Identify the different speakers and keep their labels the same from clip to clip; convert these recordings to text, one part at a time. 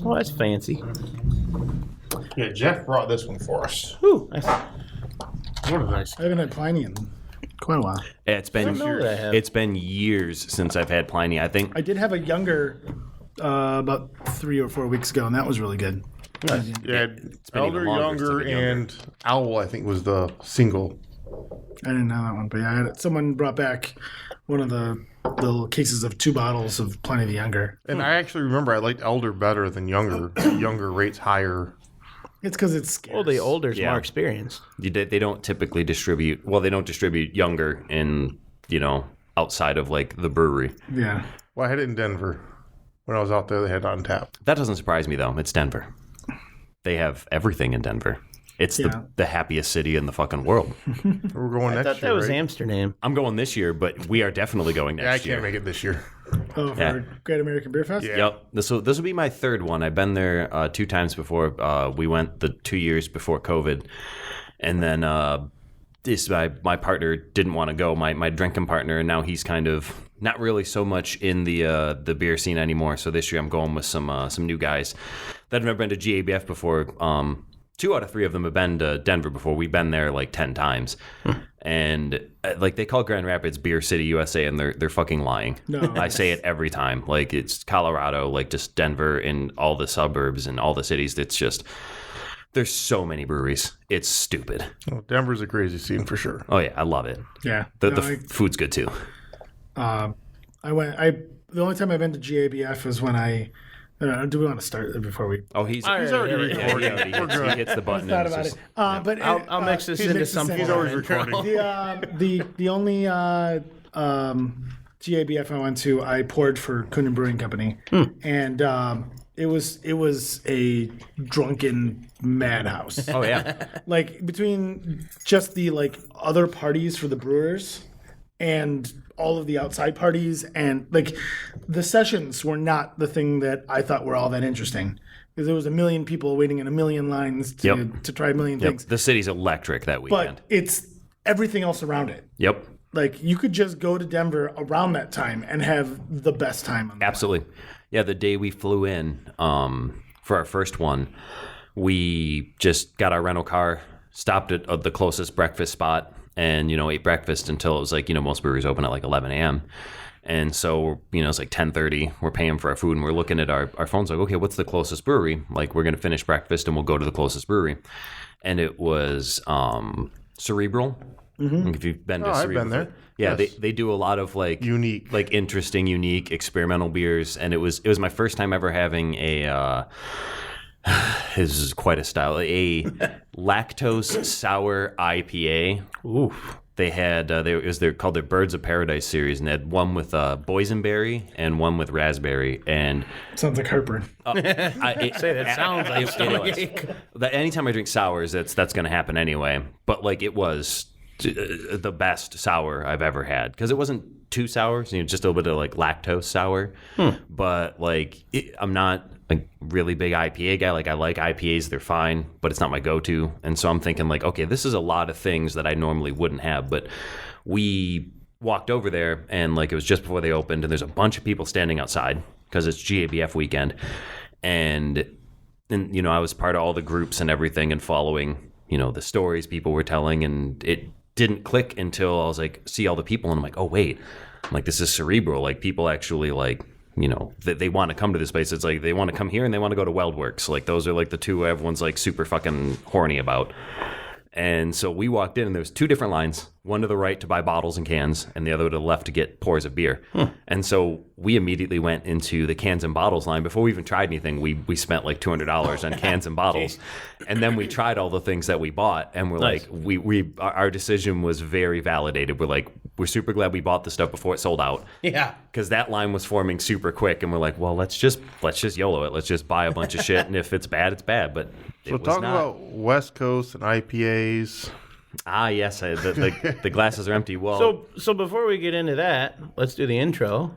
Speaker 1: Oh, that's fancy.
Speaker 2: Yeah, Jeff brought this one for us.
Speaker 1: Ooh, nice.
Speaker 2: What a nice.
Speaker 3: I haven't had Pliny in quite a while.
Speaker 4: Yeah, it's been
Speaker 1: know that I have.
Speaker 4: it's been years since I've had Pliny. I think
Speaker 3: I did have a younger about 3 or 4 weeks ago, and that was really good.
Speaker 2: Yeah,
Speaker 4: been
Speaker 2: Elder,
Speaker 4: even longer since
Speaker 2: Younger,
Speaker 4: I've been younger.
Speaker 2: and Owl, I think, was the single.
Speaker 3: I didn't know that one, but yeah, I had it. Someone brought back one of the little cases of 2 bottles of Pliny the Younger.
Speaker 2: And I actually remember I liked Elder better than Younger. Younger rates higher.
Speaker 3: It's because it's scarce.
Speaker 1: Well, the older's
Speaker 4: Yeah.
Speaker 1: more experienced.
Speaker 4: they don't typically distribute. Well, they don't distribute Younger in outside of like the brewery.
Speaker 3: Yeah.
Speaker 2: Well, I had it in Denver. When I was out there, they had it on tap.
Speaker 4: That doesn't surprise me though. It's Denver. They have everything in Denver. It's
Speaker 3: Yeah.
Speaker 4: the happiest city in the fucking world.
Speaker 2: We're going
Speaker 1: I
Speaker 2: next
Speaker 1: thought
Speaker 2: year,
Speaker 1: that was
Speaker 2: right?
Speaker 1: Amsterdam.
Speaker 4: I'm going this year, but we are definitely going
Speaker 2: Yeah, I
Speaker 4: next
Speaker 2: can't
Speaker 4: year.
Speaker 2: make it this year.
Speaker 3: Oh, for
Speaker 4: Yeah.
Speaker 3: Great American Beer Fest?
Speaker 2: Yeah.
Speaker 4: Yep. This will be my third one. I've been there 2 times before. We went the 2 years before COVID, and then my partner didn't want to go. My drinking partner, and now he's kind of not really so much in the beer scene anymore. So this year I'm going with some new guys that have never been to GABF before. 2 out of 3 of them have been to Denver before. We've been there like 10 times. And like they call Grand Rapids Beer City, USA, and they're fucking lying.
Speaker 3: No.
Speaker 4: I say it every time. Like it's Colorado, like just Denver and all the suburbs and all the cities. It's just there's so many breweries. It's stupid.
Speaker 2: Well, Denver's a crazy scene for sure.
Speaker 4: Oh yeah, I love it.
Speaker 3: Yeah.
Speaker 4: The
Speaker 3: No,
Speaker 4: food's good too.
Speaker 3: the only time I've been to GABF was when I don't know, do we want to start before we
Speaker 4: Oh, he's
Speaker 2: He's already
Speaker 1: Yeah,
Speaker 2: recording.
Speaker 4: he hits the button.
Speaker 3: thought
Speaker 4: and
Speaker 3: about
Speaker 4: it's
Speaker 3: it?
Speaker 4: just-
Speaker 3: But
Speaker 1: I'll mix this into
Speaker 3: mixes
Speaker 1: some
Speaker 3: in.
Speaker 2: He's
Speaker 1: form.
Speaker 2: always recording.
Speaker 3: the only GABF I went to, I poured for Kunin Brewing Company, and it was a drunken madhouse.
Speaker 4: Oh yeah.
Speaker 3: Like between just the like other parties for the brewers and all of the outside parties, and like the sessions were not the thing that I thought were all that interesting, because there was a million people waiting in a million lines to try a million
Speaker 4: Yep.
Speaker 3: things.
Speaker 4: The city's electric that weekend.
Speaker 3: But it's everything else around it.
Speaker 4: Yep.
Speaker 3: Like you could just go to Denver around that time and have the best time. On the
Speaker 4: Absolutely. Yeah, the day we flew in for our first one, we just got our rental car, stopped at the closest breakfast spot, and, ate breakfast until it was like, most breweries open at like 11 a.m. And so, it's like 10:30. We're paying for our food, and we're looking at our phones like, okay, what's the closest brewery? Like, we're going to finish breakfast, and we'll go to the closest brewery. And it was Cerebral. Like if you've been to
Speaker 2: I've
Speaker 4: Cerebral.
Speaker 2: been there.
Speaker 4: Yeah,
Speaker 2: Yes.
Speaker 4: they do a lot of like
Speaker 2: Unique.
Speaker 4: like interesting, unique, experimental beers, and it was my first time ever having a. This is quite a style. A lactose sour IPA. Oof. They had they're called their Birds of Paradise series, and they had one with boysenberry and one with raspberry. And
Speaker 3: sounds like heartburn.
Speaker 1: That sounds like
Speaker 4: anytime I drink sours, that's going to happen anyway. But like it was the best sour I've ever had, because it wasn't too sour, just a little bit of like lactose sour. But like I'm not a really big IPA guy. Like I like IPAs, they're fine, but it's not my go-to. And so I'm thinking like, okay, this is a lot of things that I normally wouldn't have. But we walked over there, and like it was just before they opened, and there's a bunch of people standing outside because it's GABF weekend. And I was part of all the groups and everything, and following, the stories people were telling, and it didn't click until I was like, see all the people, and I'm like, oh wait, I'm like, this is Cerebral. Like people actually like, they want to come to this place. It's like they want to come here and they want to go to Weldworks. Like those are like the two everyone's like super fucking horny about. And so we walked in, and there was 2 different lines, one to the right to buy bottles and cans, and the other to the left to get pours of beer. And so we immediately went into the cans and bottles line. Before we even tried anything, we spent like $200 on cans and bottles. And then we tried all the things that we bought, and we're
Speaker 1: Nice.
Speaker 4: like, our decision was very validated. We're like, we're super glad we bought the stuff before it sold out.
Speaker 1: Yeah.
Speaker 4: Because that line was forming super quick, and we're like, well, let's just YOLO it. Let's just buy a bunch of shit, and if it's bad, it's bad. But it
Speaker 2: So
Speaker 4: was
Speaker 2: talk
Speaker 4: not.
Speaker 2: about West Coast and IPAs.
Speaker 4: Ah, yes, the glasses are empty. Well,
Speaker 1: So before we get into that, let's do the intro.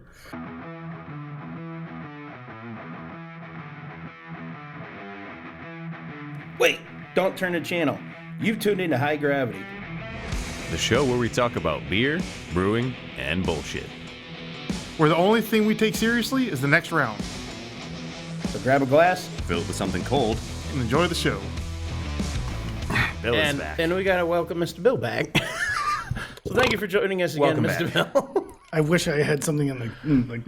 Speaker 1: Wait, don't turn the channel. You've tuned into High Gravity.
Speaker 4: the show where we talk about beer, brewing, and bullshit.
Speaker 2: Where the only thing we take seriously is the next round.
Speaker 1: So grab a glass.
Speaker 4: Fill it with something cold.
Speaker 2: And enjoy the show.
Speaker 4: Bill is back.
Speaker 1: And we got to welcome Mr. Bill back. So thank you for joining us again,
Speaker 4: Welcome
Speaker 1: Mr.
Speaker 4: back.
Speaker 1: Bill.
Speaker 3: I wish I had something in the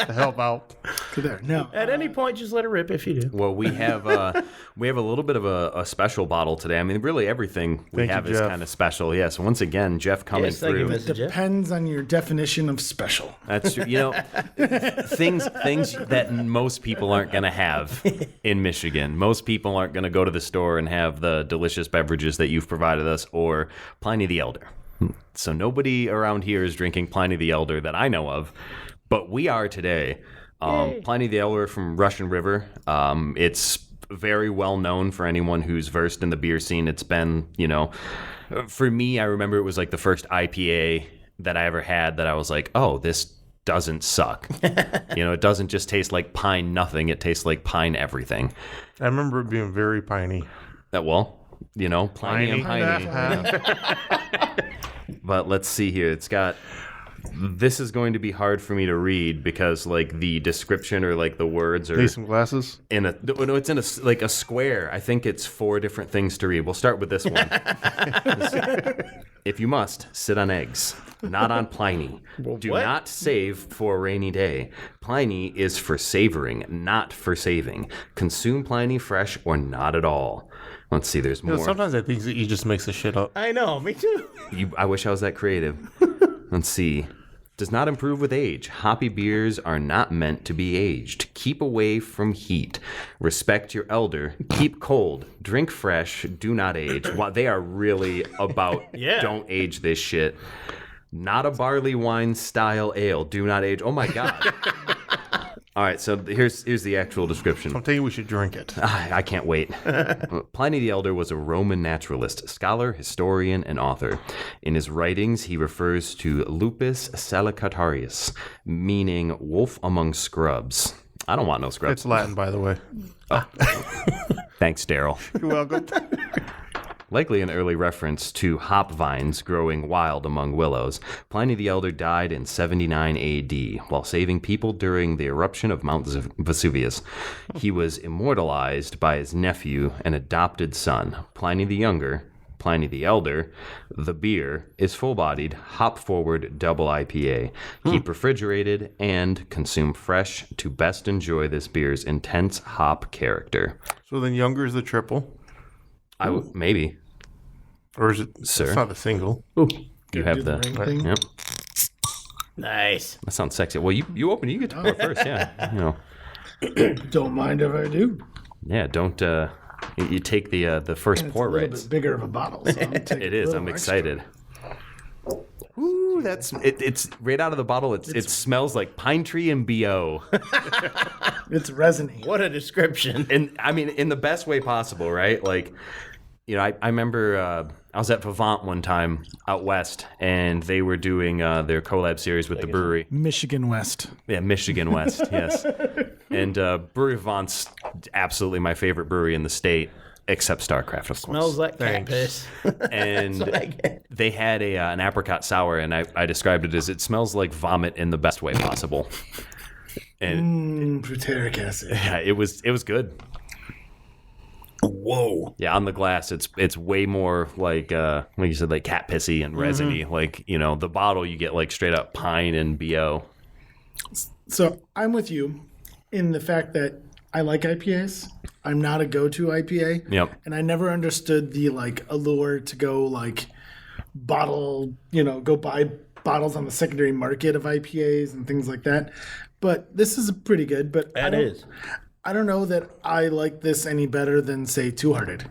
Speaker 2: To help out.
Speaker 3: there. No.
Speaker 1: At any point, just let it rip if you do.
Speaker 4: Well, we have a little bit of a special bottle today. I mean, really everything we
Speaker 2: Thank you,
Speaker 4: is
Speaker 2: Jeff.
Speaker 4: kind of special. Yes, once again, Jeff coming
Speaker 1: Yes, thank you,
Speaker 4: through.
Speaker 1: Mr. Jeff.
Speaker 3: Depends on your definition of special.
Speaker 4: That's true. You know, things that most people aren't going to have in Michigan. Most people aren't going to go to the store and have the delicious beverages that you've provided us or Pliny the Elder. So nobody around here is drinking Pliny the Elder that I know of, but we are today. Pliny the Elder from Russian River. It's very well known for anyone who's versed in the beer scene. It's been, for me, I remember it was like the first IPA that I ever had that I was like, oh, this doesn't suck. It doesn't just taste like pine nothing. It tastes like pine everything.
Speaker 2: I remember it being very piney.
Speaker 4: Pliny and piney. But let's see here. This is going to be hard for me to read because like the description or like the words are
Speaker 2: Need some glasses?
Speaker 4: it's in a square. I think it's 4 different things to read. We'll start with this one. If you must, sit on eggs, not on Pliny. Do
Speaker 1: what?
Speaker 4: not save for a rainy day. Pliny is for savoring, not for saving. Consume Pliny fresh or not at all. Let's see, there's more.
Speaker 2: Sometimes I think that he just makes the shit up.
Speaker 1: I know, me too.
Speaker 4: I wish I was that creative. Let's see. Does not improve with age. Hoppy beers are not meant to be aged. Keep away from heat. Respect your elder. Keep cold. Drink fresh. Do not age. Wow, they are really about don't age this shit. Not a barley wine style ale. Do not age. Oh my God. All right, so here's the actual description.
Speaker 2: I'll tell you we should drink it.
Speaker 4: I can't wait. Pliny the Elder was a Roman naturalist, scholar, historian, and author. In his writings, he refers to lupus salicatarius, meaning wolf among scrubs. I don't want no scrubs.
Speaker 2: It's Latin, by the way.
Speaker 4: Thanks, Daryl.
Speaker 2: You're welcome.
Speaker 4: Likely an early reference to hop vines growing wild among willows, Pliny the Elder died in 79 AD while saving people during the eruption of Mount Vesuvius. He was immortalized by his nephew and adopted son, Pliny the Younger. Pliny the Elder. The beer is full-bodied, hop-forward double IPA. Keep refrigerated and consume fresh to best enjoy this beer's intense hop character.
Speaker 2: So then Younger is the triple?
Speaker 4: Maybe.
Speaker 2: Or is it?
Speaker 4: Sir.
Speaker 2: It's not a single.
Speaker 1: Ooh,
Speaker 4: You have the...
Speaker 3: ring thing.
Speaker 4: Yep.
Speaker 1: nice.
Speaker 4: That sounds sexy. Well, you open it. You get to pour first, yeah.
Speaker 3: Don't mind if I do.
Speaker 4: Yeah, don't... You take the first
Speaker 3: It's
Speaker 4: pour
Speaker 3: a little
Speaker 4: right.
Speaker 3: bit bigger of a bottle. So
Speaker 4: It is. I'm excited. Ooh, that's it's right out of the bottle. It smells like pine tree and BO.
Speaker 3: It's resiny.
Speaker 1: What a description.
Speaker 4: And I mean, in the best way possible, right? Like, I remember I was at Vivant one time out west, and they were doing their collab series with the brewery.
Speaker 3: Michigan West.
Speaker 4: Yeah, Michigan West, yes. And Brewery Vivant's absolutely my favorite brewery in the state, except StarCraft, of course.
Speaker 1: Smells like cat piss.
Speaker 4: And they had an apricot sour, and I described it as it smells like vomit in the best way possible. And
Speaker 3: Butyric acid.
Speaker 4: yeah, it was good.
Speaker 1: Whoa.
Speaker 4: Yeah, on the glass, it's way more like you said, like cat pissy and resiny. Like, the bottle you get like straight up pine and BO.
Speaker 3: So I'm with you in the fact that I like IPAs. I'm not a go-to IPA.
Speaker 4: Yep.
Speaker 3: And I never understood the allure to go bottle, go buy bottles on the secondary market of IPAs and things like that. But this is pretty good. But I don't know that I like this any better than, say, Two Hearted.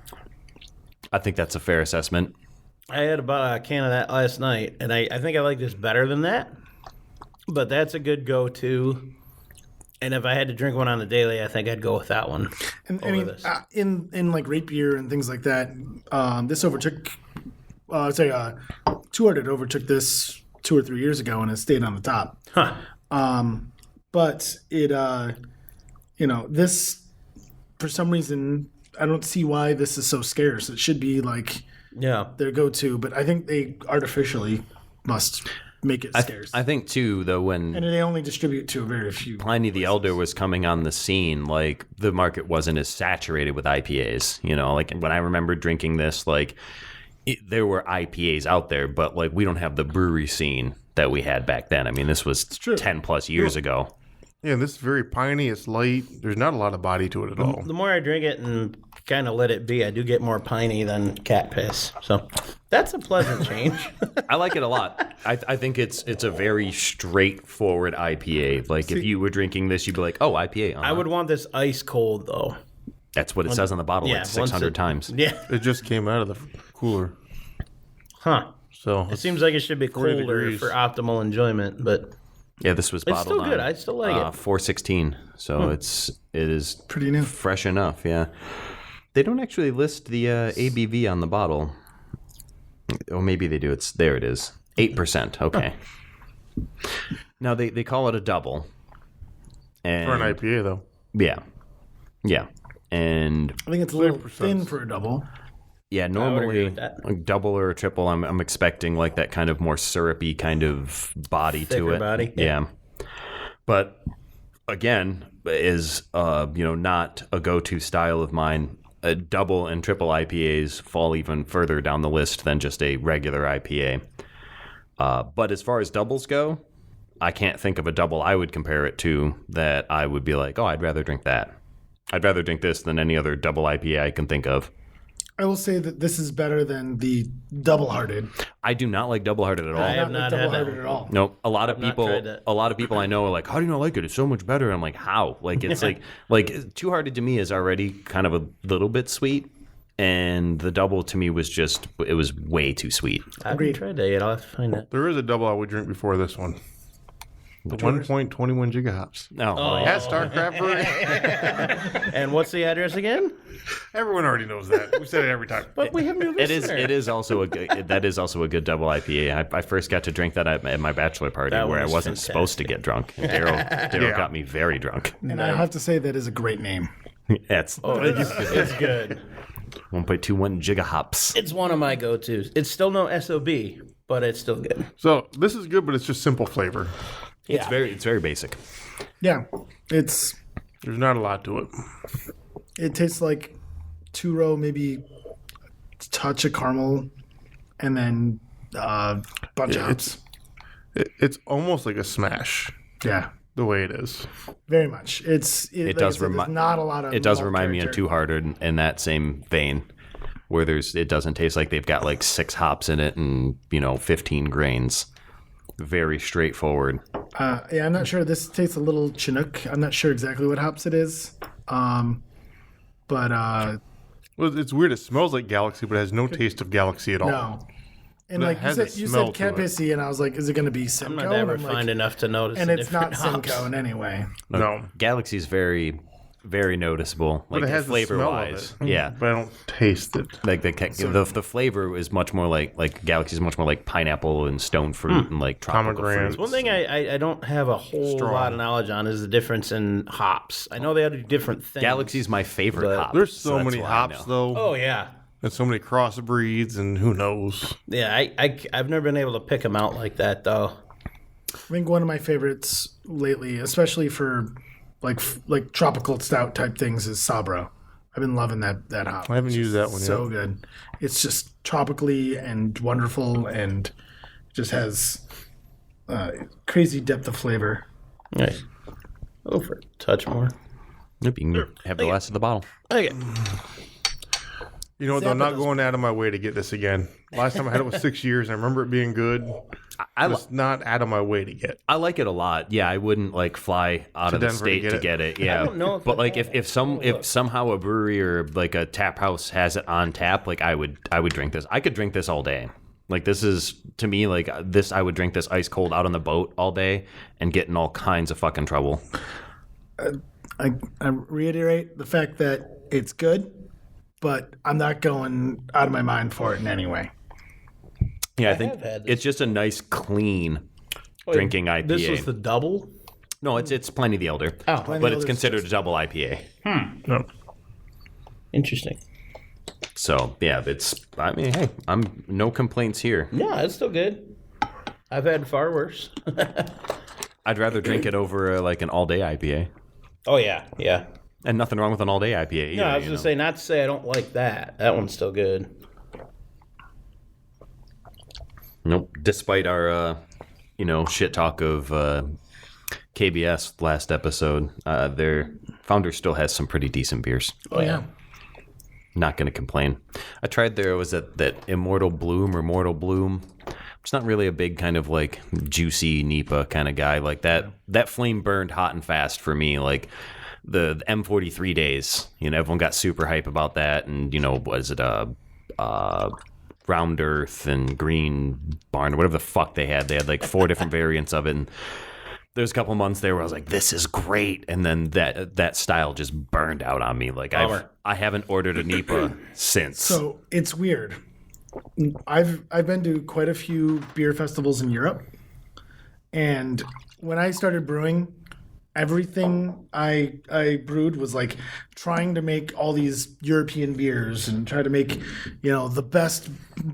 Speaker 4: I think that's a fair assessment.
Speaker 1: I had about a can of that last night, and I think I like this better than that. But that's a good go-to. And if I had to drink one on the daily, I think I'd go with that one.
Speaker 3: And
Speaker 1: over this.
Speaker 3: in rate beer and things like that, this overtook. Two Hearted overtook this 2 or 3 years ago and it stayed on the top.
Speaker 1: Huh.
Speaker 3: But it, this for some reason I don't see why this is so scarce. It should be
Speaker 1: Yeah.
Speaker 3: their go-to, but I think they artificially must make it scarce.
Speaker 4: I think too, though, when
Speaker 3: and they only distribute to a very few.
Speaker 4: Pliny the Elder was coming on the scene, like the market wasn't as saturated with IPAs. You know, like when I remember drinking this, like there were IPAs out there, but like we don't have the brewery scene that we had back then. I mean, this was 10 plus years ago.
Speaker 2: Yeah, this is very piney. It's light. There's not a lot of body to it at all.
Speaker 1: The more I drink it and kind of let it be, I do get more piney than cat piss. So that's a pleasant change.
Speaker 4: I like it a lot. I think it's a very straightforward IPA. Like if you were drinking this, you'd be like, oh, IPA.
Speaker 1: I would want this ice cold though.
Speaker 4: That's what it says on the bottle like 600 times.
Speaker 1: Yeah.
Speaker 2: It just came out of the cooler.
Speaker 1: Huh.
Speaker 2: So
Speaker 1: It seems like it should be
Speaker 2: 40
Speaker 1: colder
Speaker 2: degrees.
Speaker 1: for optimal enjoyment, but
Speaker 4: Yeah, this was
Speaker 1: it's
Speaker 4: bottled
Speaker 1: still good.
Speaker 4: on
Speaker 1: I still like it.
Speaker 4: 416. So it is
Speaker 3: Pretty new.
Speaker 4: fresh enough. Yeah, they don't actually list the ABV on the bottle. Or maybe they do. There it is. 8%. Okay. Now they call it a double. And
Speaker 2: for an IPA, though.
Speaker 4: Yeah. And
Speaker 3: I think it's a little thin for a double.
Speaker 4: yeah,
Speaker 1: agree
Speaker 4: normally
Speaker 1: with that.
Speaker 4: a double or a triple, I'm expecting like that kind of more syrupy kind of body to
Speaker 1: Thicker
Speaker 4: it.
Speaker 1: body,
Speaker 4: Yeah. But again, is not a go-to style of mine. Double and triple IPAs fall even further down the list than just a regular IPA. But as far as doubles go, I can't think of a double I would compare it to that I would be like, oh, I'd rather drink that. I'd rather drink this than any other double IPA I can think of.
Speaker 3: I will say that this is better than the Double Hearted.
Speaker 4: I do not like Double Hearted at all.
Speaker 1: I have
Speaker 3: Not
Speaker 1: not
Speaker 3: like
Speaker 1: had
Speaker 3: Double
Speaker 1: that.
Speaker 3: Hearted at all.
Speaker 4: Nope. A lot of
Speaker 1: not
Speaker 4: people,
Speaker 1: tried that.
Speaker 4: I know are like, how do you not like it? It's so much better. I'm like, how? Like it's like Too Hearted to me is already kind of a little bit sweet, and the double to me was it was way too sweet.
Speaker 1: I haven't tried that yet. I'll have to find that.
Speaker 2: There is a double I would drink before this one. The 1.21 gigahops.
Speaker 4: No,
Speaker 2: At StarCraft Brewery.
Speaker 1: And what's the address again?
Speaker 2: Everyone already knows that. We said it every time.
Speaker 1: But we have new
Speaker 4: it is.
Speaker 1: listener.
Speaker 4: It is also a good. That is also a good double IPA. I first got to drink that at my bachelor party
Speaker 1: That
Speaker 4: where I
Speaker 1: was
Speaker 4: wasn't supposed to get drunk. And Daryl got me very drunk.
Speaker 3: And I have to say that is a great name.
Speaker 4: It's
Speaker 1: It's good.
Speaker 4: 1.21 gigahops.
Speaker 1: It's one of my go-tos. It's still no SOB, but it's still good.
Speaker 2: So this is good, but it's just simple flavor.
Speaker 4: It's very basic.
Speaker 3: Yeah,
Speaker 2: There's not a lot to it.
Speaker 3: it tastes like two-row, maybe a touch of caramel, and then bunch of hops.
Speaker 2: It's almost like a smash,
Speaker 3: Yeah,
Speaker 2: the way it is.
Speaker 3: very much. It
Speaker 4: does
Speaker 3: remind. Not a lot of.
Speaker 4: It does
Speaker 3: malt
Speaker 4: remind me of
Speaker 3: character.
Speaker 4: Too Hearted in that same vein, where it doesn't taste like they've got like 6 hops in it and 15 grains. Very straightforward.
Speaker 3: Yeah, I'm not sure. This tastes a little Chinook. I'm not sure exactly what hops it is. But
Speaker 2: Well, it's weird. It smells like Galaxy, but it has no taste of Galaxy at all.
Speaker 3: no. And
Speaker 2: But it
Speaker 3: like
Speaker 2: has a
Speaker 3: you
Speaker 2: smell
Speaker 3: said
Speaker 2: to
Speaker 3: cat
Speaker 2: it.
Speaker 3: pissy, and I was like, is it going to be Simcoe?
Speaker 1: I'm not ever
Speaker 3: And I'm like,
Speaker 1: fine enough to notice.
Speaker 3: and
Speaker 1: the
Speaker 3: it's not
Speaker 1: different hops.
Speaker 3: Simcoe in any way.
Speaker 2: No.
Speaker 4: Galaxy's very, very noticeable. Like
Speaker 2: it has the
Speaker 4: flavor
Speaker 2: smell of
Speaker 4: wise,
Speaker 2: it.
Speaker 4: yeah.
Speaker 2: But I don't taste it.
Speaker 4: Like the flavor is much more like Galaxy's much more like pineapple and stone fruit and like tropical
Speaker 2: Pomegranate.
Speaker 4: fruits.
Speaker 1: One thing I don't have a whole
Speaker 2: Strong.
Speaker 1: lot of knowledge on is the difference in hops. I know they do different things.
Speaker 4: Galaxy's my favorite
Speaker 1: But
Speaker 4: hop.
Speaker 2: There's so
Speaker 4: that's
Speaker 2: many
Speaker 4: why I
Speaker 2: hops,
Speaker 4: know.
Speaker 2: though.
Speaker 1: Oh yeah,
Speaker 2: And so many crossbreeds, and who knows?
Speaker 1: yeah. I've never been able to pick them out like that though.
Speaker 3: I think one of my favorites lately, especially for like tropical stout type things, is Sabro. I've been loving that hop.
Speaker 2: I haven't used that one
Speaker 3: So
Speaker 2: yet.
Speaker 3: good. It's just tropically and wonderful, and just has crazy depth of flavor.
Speaker 1: Nice. Oh, for a touch more.
Speaker 4: Yep, you can have the last of the bottle.
Speaker 1: Okay.
Speaker 2: You know what, though? I'm not going out of my way to get this again. Last time I had it was 6 years, and I remember it being good. Just not out of my way to get.
Speaker 4: I like it a lot. Yeah, I wouldn't like fly out of the
Speaker 2: Denver to
Speaker 4: state
Speaker 2: get
Speaker 4: to
Speaker 2: it.
Speaker 4: get it. Yeah,
Speaker 1: don't know if
Speaker 4: but
Speaker 1: I
Speaker 4: like
Speaker 1: have
Speaker 4: if somehow a brewery or like a tap house has it on tap, like I would drink this. I could drink this all day. Like this is to me like this. I would drink this ice cold out on the boat all day and get in all kinds of fucking trouble.
Speaker 3: I reiterate the fact that it's good, but I'm not going out of my mind for it in any way.
Speaker 4: Yeah, I think
Speaker 1: have had this.
Speaker 4: it's just a nice clean drinking IPA.
Speaker 1: This was the double.
Speaker 4: No, it's Pliny the Elder.
Speaker 1: Oh,
Speaker 3: Pliny
Speaker 4: but
Speaker 3: the
Speaker 4: it's
Speaker 3: Elder's
Speaker 4: considered a double IPA.
Speaker 2: No.
Speaker 1: Interesting.
Speaker 4: So yeah, I mean, hey, I'm no complaints here.
Speaker 1: Yeah, it's still good. I've had far worse.
Speaker 4: I'd rather drink it over like an all-day IPA.
Speaker 1: Oh, yeah. Yeah.
Speaker 4: And nothing wrong with an all-day IPA either.
Speaker 1: No, I was going to say, not to say I don't like that. That one's still good.
Speaker 4: Nope. Despite our, shit talk of KBS last episode, their founder still has some pretty decent beers.
Speaker 3: Oh, yeah.
Speaker 4: Not going to complain. I tried that Immortal Bloom or Mortal Bloom. It's not really a big kind of like juicy NEPA kind of guy. Like that flame burned hot and fast for me. Like the M43 days, everyone got super hype about that. And, was it Round Earth and Green Barn or whatever the fuck they had. They had like 4 different variants of it. And there's a couple months there where I was like, this is great. And then that style just burned out on me. Like I haven't ordered a NEPA since.
Speaker 3: So it's weird. I've been to quite a few beer festivals in Europe. And when I started brewing, everything I brewed was like trying to make all these European beers and try to make, the best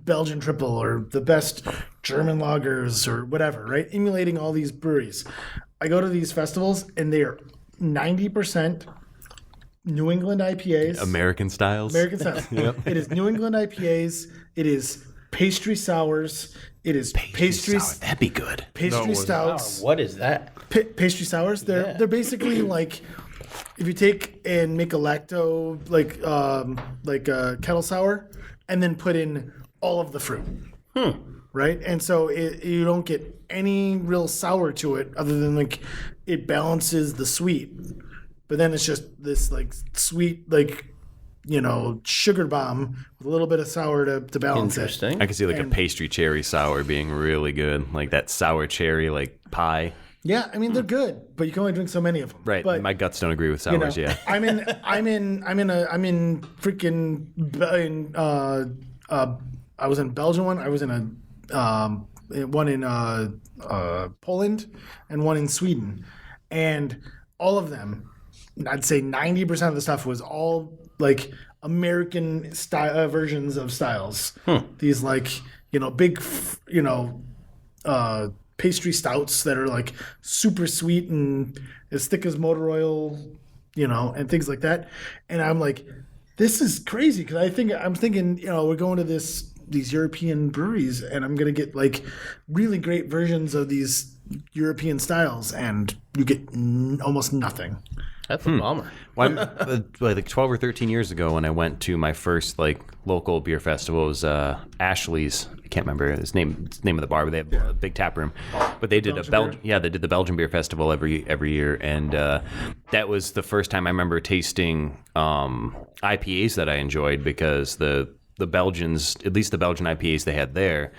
Speaker 3: Belgian triple or the best German lagers or whatever, right? Emulating all these breweries. I go to these festivals and they are 90% New England IPAs.
Speaker 4: American styles.
Speaker 3: Yep. It is New England IPAs. It is pastry sours. It is pastry
Speaker 4: sour. That'd be good.
Speaker 3: Pastry stouts.
Speaker 1: What is that?
Speaker 3: Pastry sours. They're basically like if you take and make a lacto like a kettle sour and then put in all of the fruit. Right? And so you don't get any real sour to it other than like it balances the sweet. But then it's just this like sweet sugar bomb with a little bit of sour to balance
Speaker 1: Interesting.
Speaker 3: it.
Speaker 4: I can see like a pastry cherry sour being really good. Like that sour cherry like pie.
Speaker 3: Yeah, I mean they're good, but you can only drink so many of them.
Speaker 4: Right.
Speaker 3: But,
Speaker 4: my guts don't agree with sours, yeah.
Speaker 3: I'm in freaking I was in Belgium one. I was in one in Poland and one in Sweden, and all of them, I'd say 90% of the stuff was all like American style versions of styles. These like big pastry stouts that are like super sweet and as thick as motor oil, and things like that. And I'm like, this is crazy because I'm thinking we're going to these European breweries and I'm gonna get like really great versions of these European styles, and you get almost nothing.
Speaker 1: That's a bummer.
Speaker 4: Like 12 or 13 years ago when I went to my first like local beer festival, it was Ashley's. I can't remember his name of the bar, but they have a big tap room. But they did they did the Belgian Beer Festival every year, and that was the first time I remember tasting IPAs that I enjoyed, because the Belgians, at least the Belgian IPAs they had there,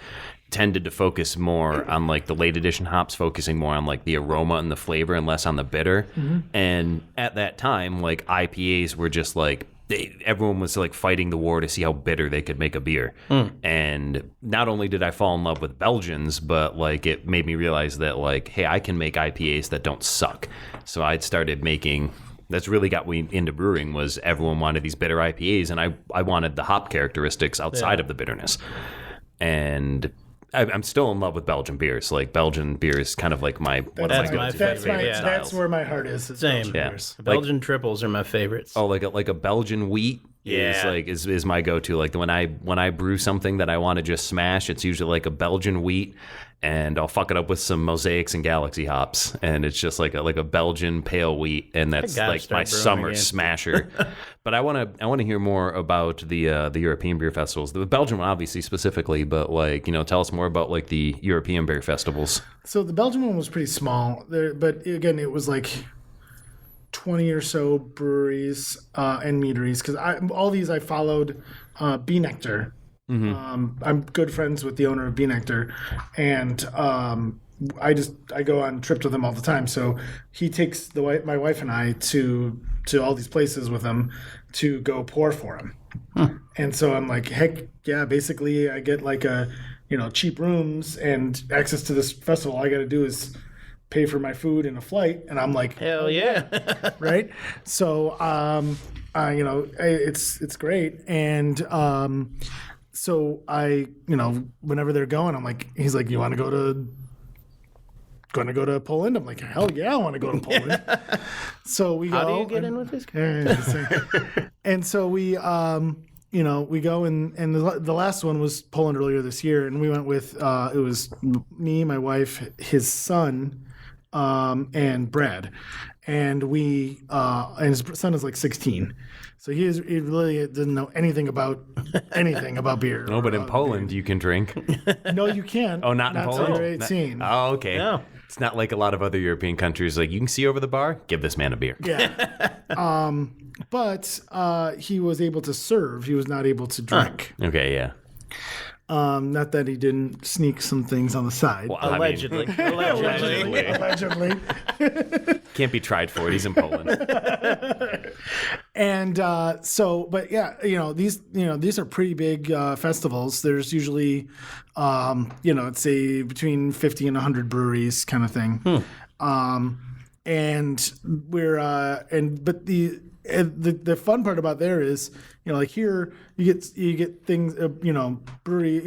Speaker 4: tended to focus more on like the late edition hops, focusing more on like the aroma and the flavor and less on the bitter. And at that time, like IPAs were just like everyone was like fighting the war to see how bitter they could make a beer. And not only did I fall in love with Belgians, but like it made me realize that like, hey, I can make IPAs that don't suck. So I'd started making. That's really got me into brewing, was everyone wanted these bitter IPAs, and I wanted the hop characteristics outside of the bitterness. And I'm still in love with Belgian beers. Like Belgian beer is kind of like one of my go-to favorite styles.
Speaker 3: That's where my heart is.
Speaker 1: Same.
Speaker 3: Belgian beers.
Speaker 1: Belgian triples are my favorites.
Speaker 4: Oh, like a Belgian wheat is my go-to. Like when I brew something that I want to just smash, it's usually like a Belgian wheat, and I'll fuck it up with some Mosaics and Galaxy hops, and it's just like a Belgian pale wheat, and that's like my summer smasher. But I want to hear more about the European beer festivals, the Belgian one obviously specifically, but like tell us more about like the European beer festivals.
Speaker 3: So the Belgian one was pretty small, but again, it was like 20 or so breweries and meaderies, because all these I followed. Bee Nectar. I'm good friends with the owner of Bee Nectar, and I go on trips with him all the time. So he takes my wife and I to all these places with him to go pour for him. And so I'm like, heck yeah! Basically, I get like cheap rooms and access to this festival. All I got to do is pay for my food and a flight, and I'm like,
Speaker 1: hell yeah,
Speaker 3: right? So it's great, and so I, whenever they're going, I'm like, he's like, you want to go to going to go to Poland. I'm like, hell yeah, I want to go to Poland. So we go.
Speaker 1: How do you get in with this guy?
Speaker 3: And so we, we go and the last one was Poland earlier this year, and we went with it was me, my wife, his son, and Brad, and we and his son is like 16. So he really didn't know anything about beer.
Speaker 4: No, but in Poland you can drink.
Speaker 3: No, you can't.
Speaker 4: Oh, not in
Speaker 3: till
Speaker 4: Poland?
Speaker 3: you're 18.
Speaker 4: Oh, okay.
Speaker 1: No.
Speaker 4: It's not like a lot of other European countries. Like, you can see over the bar, give this man a beer.
Speaker 3: Yeah. But he was able to serve. He was not able to drink.
Speaker 4: Okay, yeah.
Speaker 3: Not that he didn't sneak some things on the side.
Speaker 4: Well,
Speaker 1: Allegedly.
Speaker 3: Allegedly.
Speaker 4: Can't be tried for it. He's in Poland.
Speaker 3: And but yeah, these are pretty big festivals. There's usually, let's say between 50 and 100 breweries, kind of thing. And but the fun part about there is, like here you get things, brewery,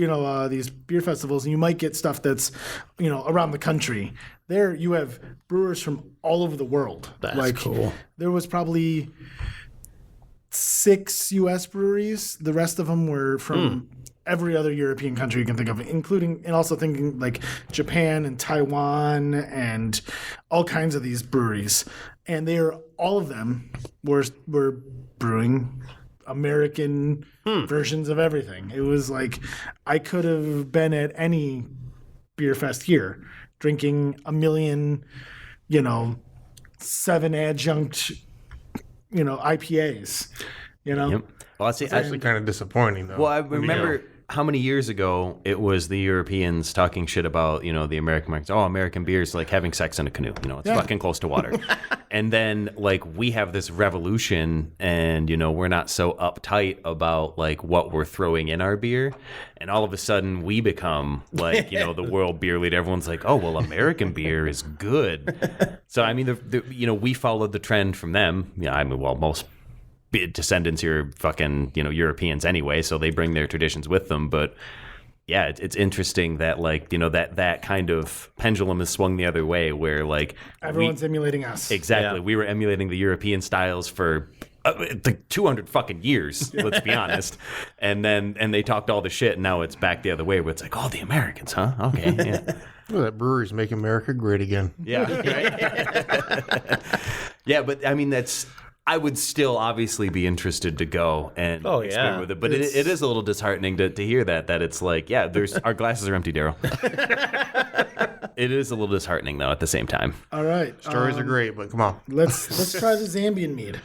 Speaker 3: these beer festivals, and you might get stuff that's, around the country. There you have brewers from all over the world.
Speaker 1: That's cool.
Speaker 3: There was probably 6 U.S. breweries. The rest of them were from every other European country you can think of, including and also thinking like Japan and Taiwan and all kinds of these breweries. And all of them were brewing American versions of everything. It was like I could have been at any beer fest here, drinking a million, 7 adjunct, IPAs.
Speaker 4: Yep. Well,
Speaker 2: It's actually kind of disappointing, though.
Speaker 4: Well, I remember how many years ago it was the Europeans talking shit about, the American markets. Oh, American beer's like having sex in a canoe. It's fucking close to water. And then, like, we have this revolution and, we're not so uptight about, like, what we're throwing in our beer. And all of a sudden we become, like, the world beer leader. Everyone's like, oh, well, American beer is good. So, I mean, we followed the trend from them. Yeah, most descendants are fucking Europeans anyway, so they bring their traditions with them. But yeah, it's interesting that that kind of pendulum has swung the other way, where like
Speaker 3: everyone's emulating us.
Speaker 4: Exactly, we were emulating the European styles for 200 fucking years. Let's be honest. And they talked all the shit, and now it's back the other way, where it's like, oh, the Americans, huh? Okay, yeah.
Speaker 2: Well, that breweries make America great again.
Speaker 4: Yeah, right. Yeah, but I mean I would still obviously be interested to go and experiment with it, but it is a little disheartening to hear that it's like, our glasses are empty, Daryl. It is a little disheartening though at the same time.
Speaker 3: All right,
Speaker 2: stories are great, but come on,
Speaker 3: let's try the Zambian mead.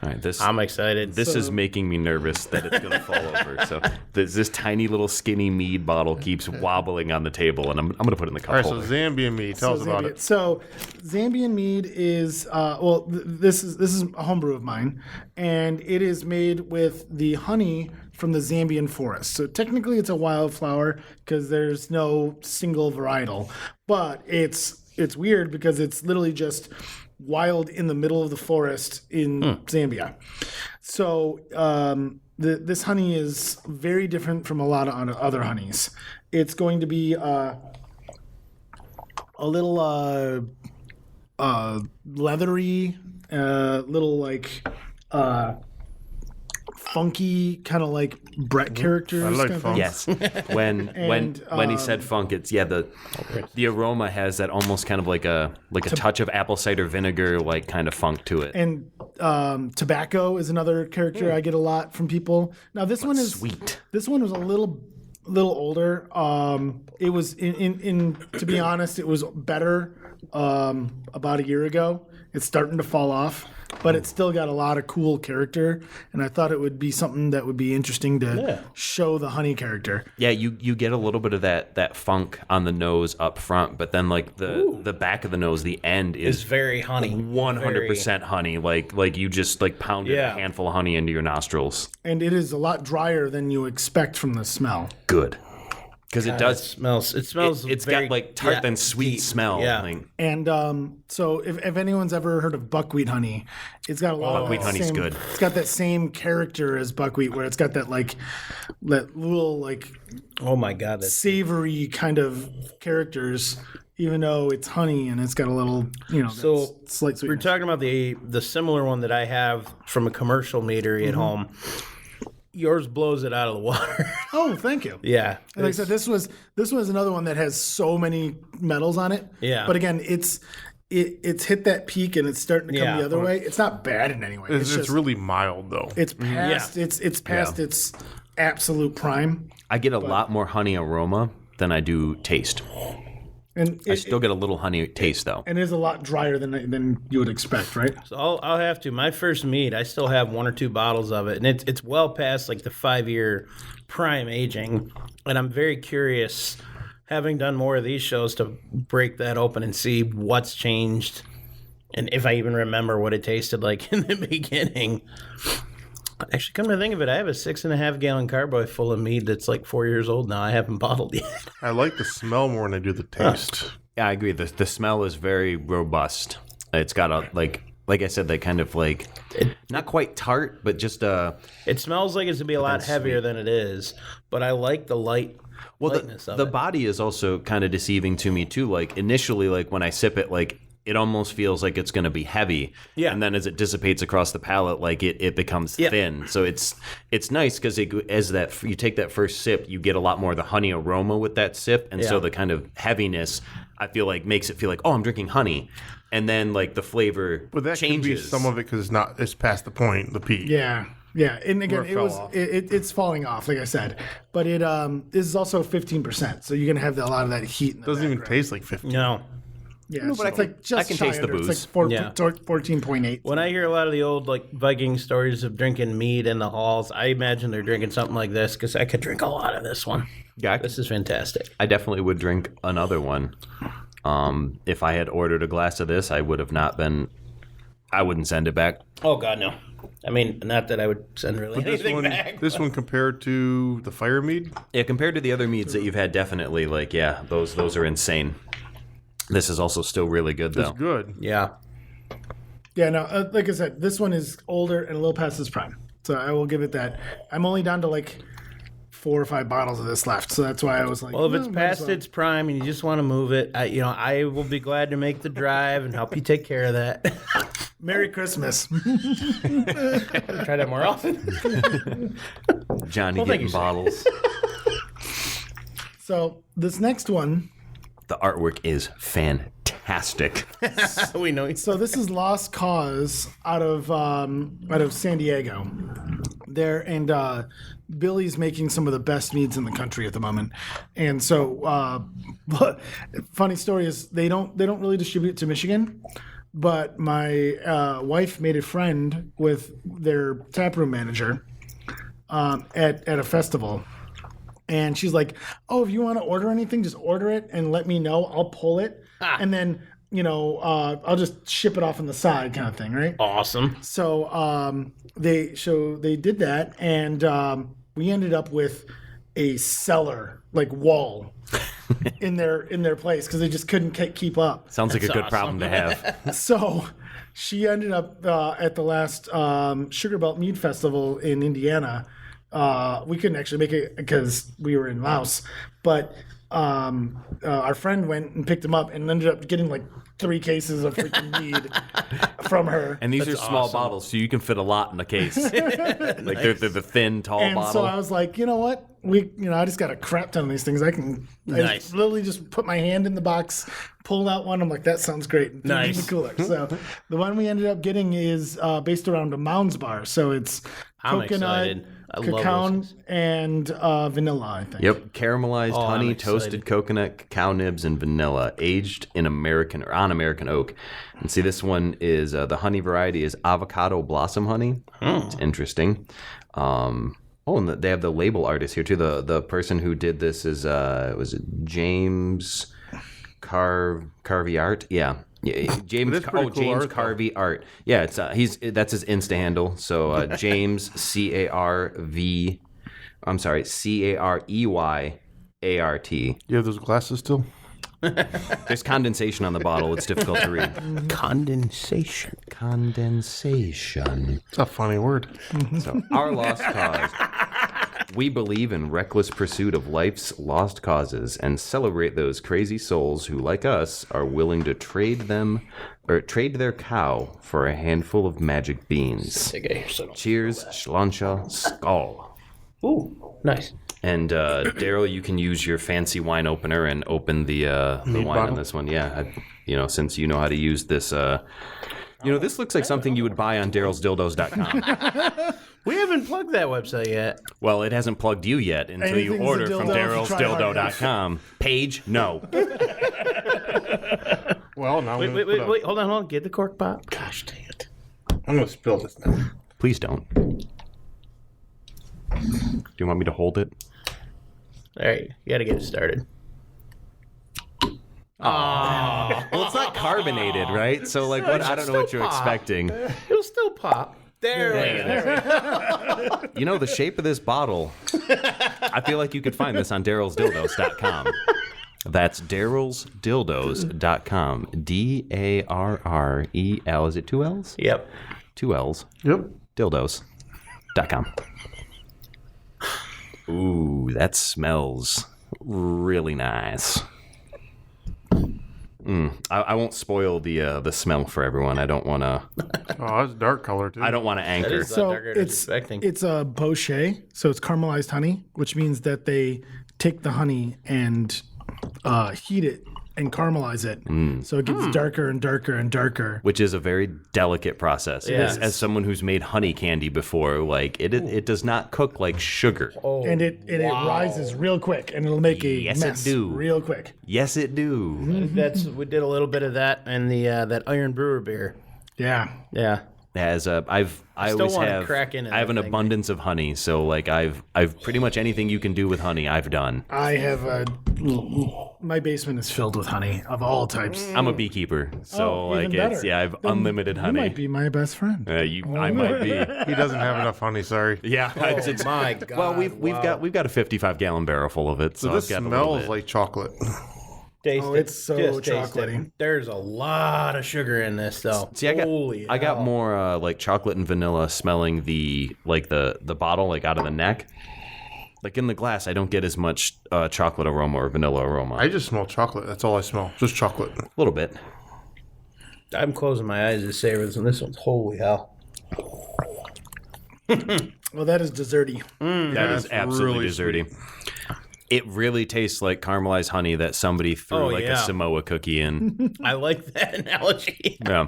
Speaker 4: All right,
Speaker 1: I'm excited.
Speaker 4: This is making me nervous that it's going to fall over. So this tiny little skinny mead bottle keeps wobbling on the table, and I'm going to put it in the cup
Speaker 2: all right.
Speaker 4: holder.
Speaker 2: So Zambian mead, tell us about it.
Speaker 3: So Zambian mead is this is a homebrew of mine, and it is made with the honey from the Zambian forest. So technically, it's a wildflower because there's no single varietal, but it's weird because it's literally just wild in the middle of the forest in Zambia. So this honey is very different from a lot of other honeys. It's going to be a little leathery, little like funky, kind of like Brett characters.
Speaker 2: I like
Speaker 3: kind of
Speaker 2: funk.
Speaker 3: thing.
Speaker 4: Yes. When he said funk, it's the aroma has that almost kind of like a touch of apple cider vinegar, like kind of funk to it.
Speaker 3: And tobacco is another character I get a lot from people. Now this one is
Speaker 4: sweet.
Speaker 3: This one was a little older. It was in to be honest, it was better about a year ago. It's starting to fall off, but it's still got a lot of cool character, and I thought it would be something that would be interesting to show the honey character.
Speaker 4: Yeah, you get a little bit of that funk on the nose up front, but then like the back of the nose, the end is
Speaker 1: very honey.
Speaker 4: 100% honey. Like you just like pounded a handful of honey into your nostrils.
Speaker 3: And it is a lot drier than you expect from the smell.
Speaker 4: Good. because it
Speaker 1: God,
Speaker 4: does.
Speaker 1: It smells.
Speaker 4: It's
Speaker 1: very,
Speaker 4: got like tart and sweet
Speaker 1: deep.
Speaker 4: smell.
Speaker 1: Yeah.
Speaker 4: Like,
Speaker 3: And so if anyone's ever heard of buckwheat honey, it's got a lot of
Speaker 4: Buckwheat
Speaker 3: that
Speaker 4: honey's
Speaker 3: same,
Speaker 4: good.
Speaker 3: It's got that same character as buckwheat, where it's got that little like
Speaker 1: Oh my God, that's
Speaker 3: savory kind of characters, even though it's honey and it's got a little,
Speaker 1: So,
Speaker 3: that slight
Speaker 1: we're
Speaker 3: sweetness.
Speaker 1: talking about the similar one that I have from a commercial meadery at home. Yours blows it out of the water.
Speaker 3: Oh, thank you.
Speaker 1: Yeah.
Speaker 3: And like I said, this was another one that has so many metals on it.
Speaker 1: Yeah.
Speaker 3: But again, it's hit that peak and it's starting to come
Speaker 1: Yeah.
Speaker 3: the other way. It's not bad in any way.
Speaker 2: It's
Speaker 3: just
Speaker 2: really mild though.
Speaker 3: it's past it's past its absolute prime.
Speaker 4: I get a lot more honey aroma than I do taste.
Speaker 3: And
Speaker 4: I still get a little honey taste though.
Speaker 3: and it is a lot drier than you would expect, right?
Speaker 1: So I'll have to. My first mead, I still have 1 or 2 bottles of it, and it's well past like the 5-year prime aging. And I'm very curious, having done more of these shows, to break that open and see what's changed, and if I even remember what it tasted like in the beginning. Actually, come to think of it, I have a 6.5 gallon carboy full of mead that's like 4 years old now. I haven't bottled yet.
Speaker 2: I like the smell more than I do the taste.
Speaker 4: Yeah, I agree. The smell is very robust. It's got a like I said, that kind of like not quite tart, but just
Speaker 1: It smells like it's gonna be a lot heavier than it is, but I like the lightness of
Speaker 4: the
Speaker 1: it.
Speaker 4: body is also kind of deceiving to me too. Like initially, like when I sip it, like it almost feels like it's going to be heavy.
Speaker 1: Yeah.
Speaker 4: And then as it dissipates across the palate, like it becomes thin. So it's nice because you take that first sip, you get a lot more of the honey aroma with that sip, and so
Speaker 1: Yeah.
Speaker 4: the kind of heaviness, I feel like, makes it feel like, oh, I'm drinking honey. And then like the flavor
Speaker 2: But that
Speaker 4: changes.
Speaker 2: could be some of it because it's past the point, the peak.
Speaker 3: Yeah. Yeah, and again,
Speaker 2: Where it fell off.
Speaker 3: it's falling off, like I said, but it is also 15%, so you're gonna have a lot of that heat. In the
Speaker 2: Doesn't even
Speaker 3: background.
Speaker 2: taste like 50.
Speaker 1: No.
Speaker 3: Yeah,
Speaker 4: No,
Speaker 3: it's,
Speaker 4: but
Speaker 3: it's like just
Speaker 4: I can
Speaker 3: shy
Speaker 4: taste the
Speaker 3: under. It's
Speaker 4: booze.
Speaker 3: like
Speaker 1: Yeah.
Speaker 3: 14.8.
Speaker 1: When I hear a lot of the old like Viking stories of drinking mead in the halls, I imagine they're drinking something like this, because I could drink a lot of this one.
Speaker 4: Yeah,
Speaker 1: This is fantastic.
Speaker 4: I definitely would drink another one. If I had ordered a glass of this, I wouldn't send it back.
Speaker 1: Oh God, no. I mean, not that I would send really
Speaker 2: This
Speaker 1: anything
Speaker 2: one,
Speaker 1: back.
Speaker 2: this one compared to the fire mead,
Speaker 4: Yeah, compared to the other meads that you've had, definitely, like, yeah, those are insane. This is also still really good, though.
Speaker 2: it's good.
Speaker 1: Yeah.
Speaker 3: Yeah, no, like I said, this one is older and a little past its prime, so I will give it that. I'm only down to like 4 or 5 bottles of this left, so that's why I was like,
Speaker 1: Well, if it's
Speaker 3: might as
Speaker 1: past
Speaker 3: well.
Speaker 1: its prime and you just want to move it, I will be glad to make the drive and help you take care of that.
Speaker 3: Merry Christmas.
Speaker 1: Try that more often.
Speaker 4: Johnny
Speaker 1: thank
Speaker 4: getting
Speaker 1: you, sir.
Speaker 4: bottles.
Speaker 3: So this next one,
Speaker 4: The artwork is fantastic.
Speaker 1: We know.
Speaker 3: so this is Lost Cause out of San Diego. There and Billy's making some of the best meads in the country at the moment, and so funny story is they don't really distribute to Michigan, but my wife made a friend with their taproom manager at a festival. And she's like, "Oh, if you want to order anything, just order it and let me know. I'll pull it, and then I'll just ship it off on the side, kind of thing, right?"
Speaker 1: Awesome.
Speaker 3: So they did that, and we ended up with a cellar like wall in their place because they just couldn't keep up.
Speaker 4: Sounds like a good
Speaker 1: awesome.
Speaker 4: problem to have.
Speaker 3: So she ended up at the last Sugar Belt Mead Festival in Indiana. We couldn't actually make it because we were in Laos, but our friend went and picked him up and ended up getting like 3 cases of freaking mead from her.
Speaker 4: And these are small
Speaker 1: awesome.
Speaker 4: bottles, so you can fit a lot in a case. Like they're the thin, tall
Speaker 3: And
Speaker 4: bottle.
Speaker 3: so I was like, you know what? I just got a crap ton of these things. I
Speaker 1: Nice.
Speaker 3: just literally just put my hand in the box, pulled out one. I'm like, that sounds great. And threw it in
Speaker 1: Nice.
Speaker 3: the cooler. So the one we ended up getting is based around a Mounds bar. So it's
Speaker 1: I'm
Speaker 3: coconut,
Speaker 1: excited. I love
Speaker 3: cacao,
Speaker 1: those things.
Speaker 3: and vanilla, I think.
Speaker 4: Yep, caramelized
Speaker 1: Oh, I'm
Speaker 4: honey,
Speaker 1: excited.
Speaker 4: toasted coconut, cacao nibs, and vanilla, aged on American oak. And see, this one is the honey variety is avocado blossom honey. It's interesting. And they have the label artist here too. The person who did this is was it James Carvey Art? Yeah. James
Speaker 2: That's pretty cool art, though.
Speaker 4: Carvey Art. Yeah, it's that's his Insta handle. So James Carey A-R-T.
Speaker 2: You have those glasses still?
Speaker 4: There's condensation on the bottle. It's difficult to read.
Speaker 1: Condensation.
Speaker 4: Condensation.
Speaker 2: It's a funny word.
Speaker 4: So, our lost cause. We believe in reckless pursuit of life's lost causes and celebrate those crazy souls who, like us, are willing to trade their cow for a handful of magic beans. Cheers, Schlancha, Skål.
Speaker 1: Ooh, nice.
Speaker 4: And Daryl, you can use your fancy wine opener and open the wine
Speaker 2: bottle?
Speaker 4: on this one. Yeah, since you know how to use this. This looks like something you would buy on Daryl'sDildos.com.
Speaker 1: We haven't plugged that website yet.
Speaker 4: Well, it hasn't plugged you yet until you
Speaker 3: Anything's a
Speaker 4: order from
Speaker 3: dildo if you try hard
Speaker 4: Daryl'sDildo.com. Page, no.
Speaker 2: Well, now
Speaker 1: Wait, hold on. Get the cork pop. Gosh dang it.
Speaker 2: I'm going to spill this now.
Speaker 4: Please don't. Do you want me to hold it?
Speaker 1: All right, you got to get it started.
Speaker 4: Well, it's not carbonated, right? So, like, what? I don't know what you're expecting.
Speaker 1: It'll still pop. There we go.
Speaker 4: The shape of this bottle, I feel like you could find this on Daryl'sDildos.com. That's Daryl'sDildos.com. DARREL. Is it 2 L's?
Speaker 1: Yep.
Speaker 4: 2 L's.
Speaker 2: Yep.
Speaker 4: Dildos.com. Ooh, that smells really nice. I won't spoil the smell for everyone. I don't want to.
Speaker 2: Oh, that's dark color, too.
Speaker 4: I don't want to anchor.
Speaker 1: is
Speaker 3: So
Speaker 1: darker than I was expecting.
Speaker 3: it's a bochet, so it's caramelized honey, which means that they take the honey and heat it and caramelize it, so it gets darker and darker and darker.
Speaker 4: Which is a very delicate process.
Speaker 1: Yes.
Speaker 4: As someone who's made honey candy before, like it does not cook like sugar.
Speaker 1: Oh,
Speaker 3: And it rises real quick, and it'll make a
Speaker 4: Yes, it
Speaker 3: mess
Speaker 4: do.
Speaker 3: real quick.
Speaker 4: Yes, it do.
Speaker 1: we did a little bit of that in the that Iron Brewer beer.
Speaker 3: Yeah.
Speaker 1: Yeah.
Speaker 4: As I
Speaker 1: still
Speaker 4: always
Speaker 1: wanna
Speaker 4: have,
Speaker 1: crack into
Speaker 4: I have
Speaker 1: that
Speaker 4: an
Speaker 1: thing.
Speaker 4: abundance of honey. So like I've pretty much anything you can do with honey, I've done.
Speaker 3: I have my basement is filled with honey of all types.
Speaker 4: I'm a beekeeper, so like
Speaker 3: even
Speaker 4: it's
Speaker 3: better.
Speaker 4: I've
Speaker 3: Then
Speaker 4: unlimited
Speaker 3: You
Speaker 4: honey.
Speaker 3: might be my best friend.
Speaker 4: I might be.
Speaker 2: He doesn't have enough honey, sorry.
Speaker 4: Yeah. it's-
Speaker 1: My God.
Speaker 4: well, we've got a 55-gallon barrel full of it, so
Speaker 2: So this
Speaker 4: I've got a little
Speaker 2: smells
Speaker 4: bit.
Speaker 2: like chocolate.
Speaker 1: Taste
Speaker 3: Oh,
Speaker 1: it.
Speaker 3: it's so
Speaker 1: Just taste it.
Speaker 3: chocolatey.
Speaker 1: There's a lot of sugar in this, though.
Speaker 4: See, I got
Speaker 1: Holy hell.
Speaker 4: more like chocolate and vanilla smelling the bottle like out of the neck. Like in the glass, I don't get as much chocolate aroma or vanilla aroma.
Speaker 2: I just smell chocolate. That's all I smell. Just chocolate.
Speaker 4: A little bit.
Speaker 1: I'm closing my eyes to savor this one. This one's holy hell.
Speaker 3: Well, that is desserty.
Speaker 4: That is
Speaker 2: it's
Speaker 4: absolutely
Speaker 2: really
Speaker 4: desserty. It really tastes like caramelized honey that somebody threw
Speaker 1: Oh,
Speaker 4: like
Speaker 1: yeah.
Speaker 4: a Samoa cookie in.
Speaker 1: I like that analogy.
Speaker 4: Yeah.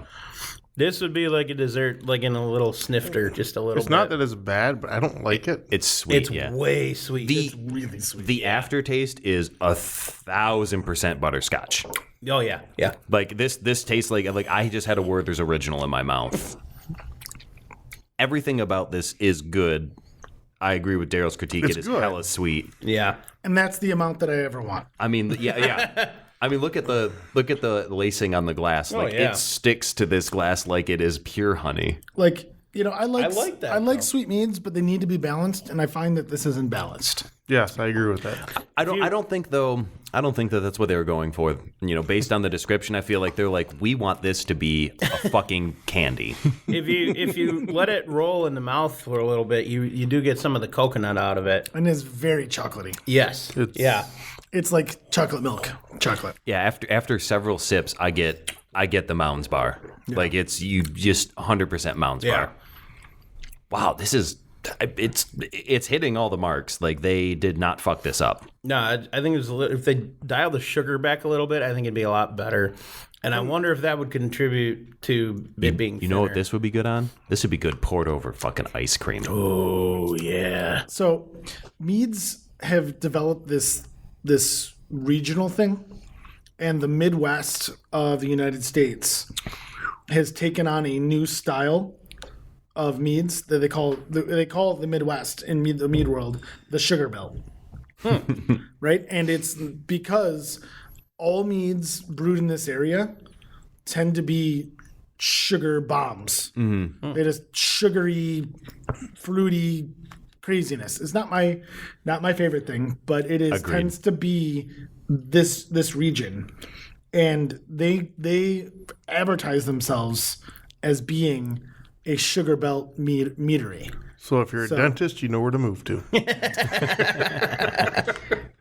Speaker 1: This would be like a dessert, like in a little snifter, just a little
Speaker 2: It's
Speaker 1: bit.
Speaker 2: not that it's bad, but I don't like it.
Speaker 4: It's sweet.
Speaker 1: It's
Speaker 4: yeah.
Speaker 1: way sweet.
Speaker 4: The
Speaker 3: Really sweet.
Speaker 4: the aftertaste is 1,000% butterscotch.
Speaker 1: Oh, yeah. Yeah.
Speaker 4: Like this tastes like I just had a Werther's original in my mouth. Everything about this is good. I agree with Daryl's critique.
Speaker 2: It's
Speaker 4: It is
Speaker 2: good.
Speaker 4: hella sweet.
Speaker 1: Yeah.
Speaker 3: And that's the amount that I ever want.
Speaker 4: I mean, yeah. I mean, look at the lacing on the glass. Like
Speaker 1: yeah.
Speaker 4: it sticks to this glass like it is pure honey.
Speaker 3: Like, I like
Speaker 1: that,
Speaker 3: I like
Speaker 1: though.
Speaker 3: sweet meads, but they need to be balanced, and I find that this isn't balanced.
Speaker 2: Yes, I agree with that.
Speaker 4: I don't think that that's what they were going for. Based on the description, I feel like they're like, we want this to be a fucking candy.
Speaker 1: If you let it roll in the mouth for a little bit, you do get some of the coconut out of it.
Speaker 3: And it's very chocolatey.
Speaker 1: Yes. Yeah.
Speaker 3: It's like chocolate milk. Chocolate.
Speaker 4: Yeah, after several sips, I get the Mounds bar. Like it's you just 100% Mounds
Speaker 1: Yeah.
Speaker 4: bar. Wow, it's hitting all the marks. Like they did not fuck this up.
Speaker 1: No, I think if they dial the sugar back a little bit, I think it'd be a lot better. And I wonder if that would contribute to it being
Speaker 4: You know what
Speaker 1: thinner.
Speaker 4: this would be good on? This would be good poured over fucking ice cream.
Speaker 1: Oh, yeah.
Speaker 3: So, meads have developed this regional thing, and the Midwest of the United States has taken on a new style of meads that they call the Midwest in the mead world the sugar belt. Right? And it's because all meads brewed in this area tend to be sugar bombs. They're just sugary, fruity, craziness. It's not my favorite thing, but it is tends to be this region, and they advertise themselves as being a sugar belt meadery.
Speaker 2: So if you're a dentist, you know where to move to.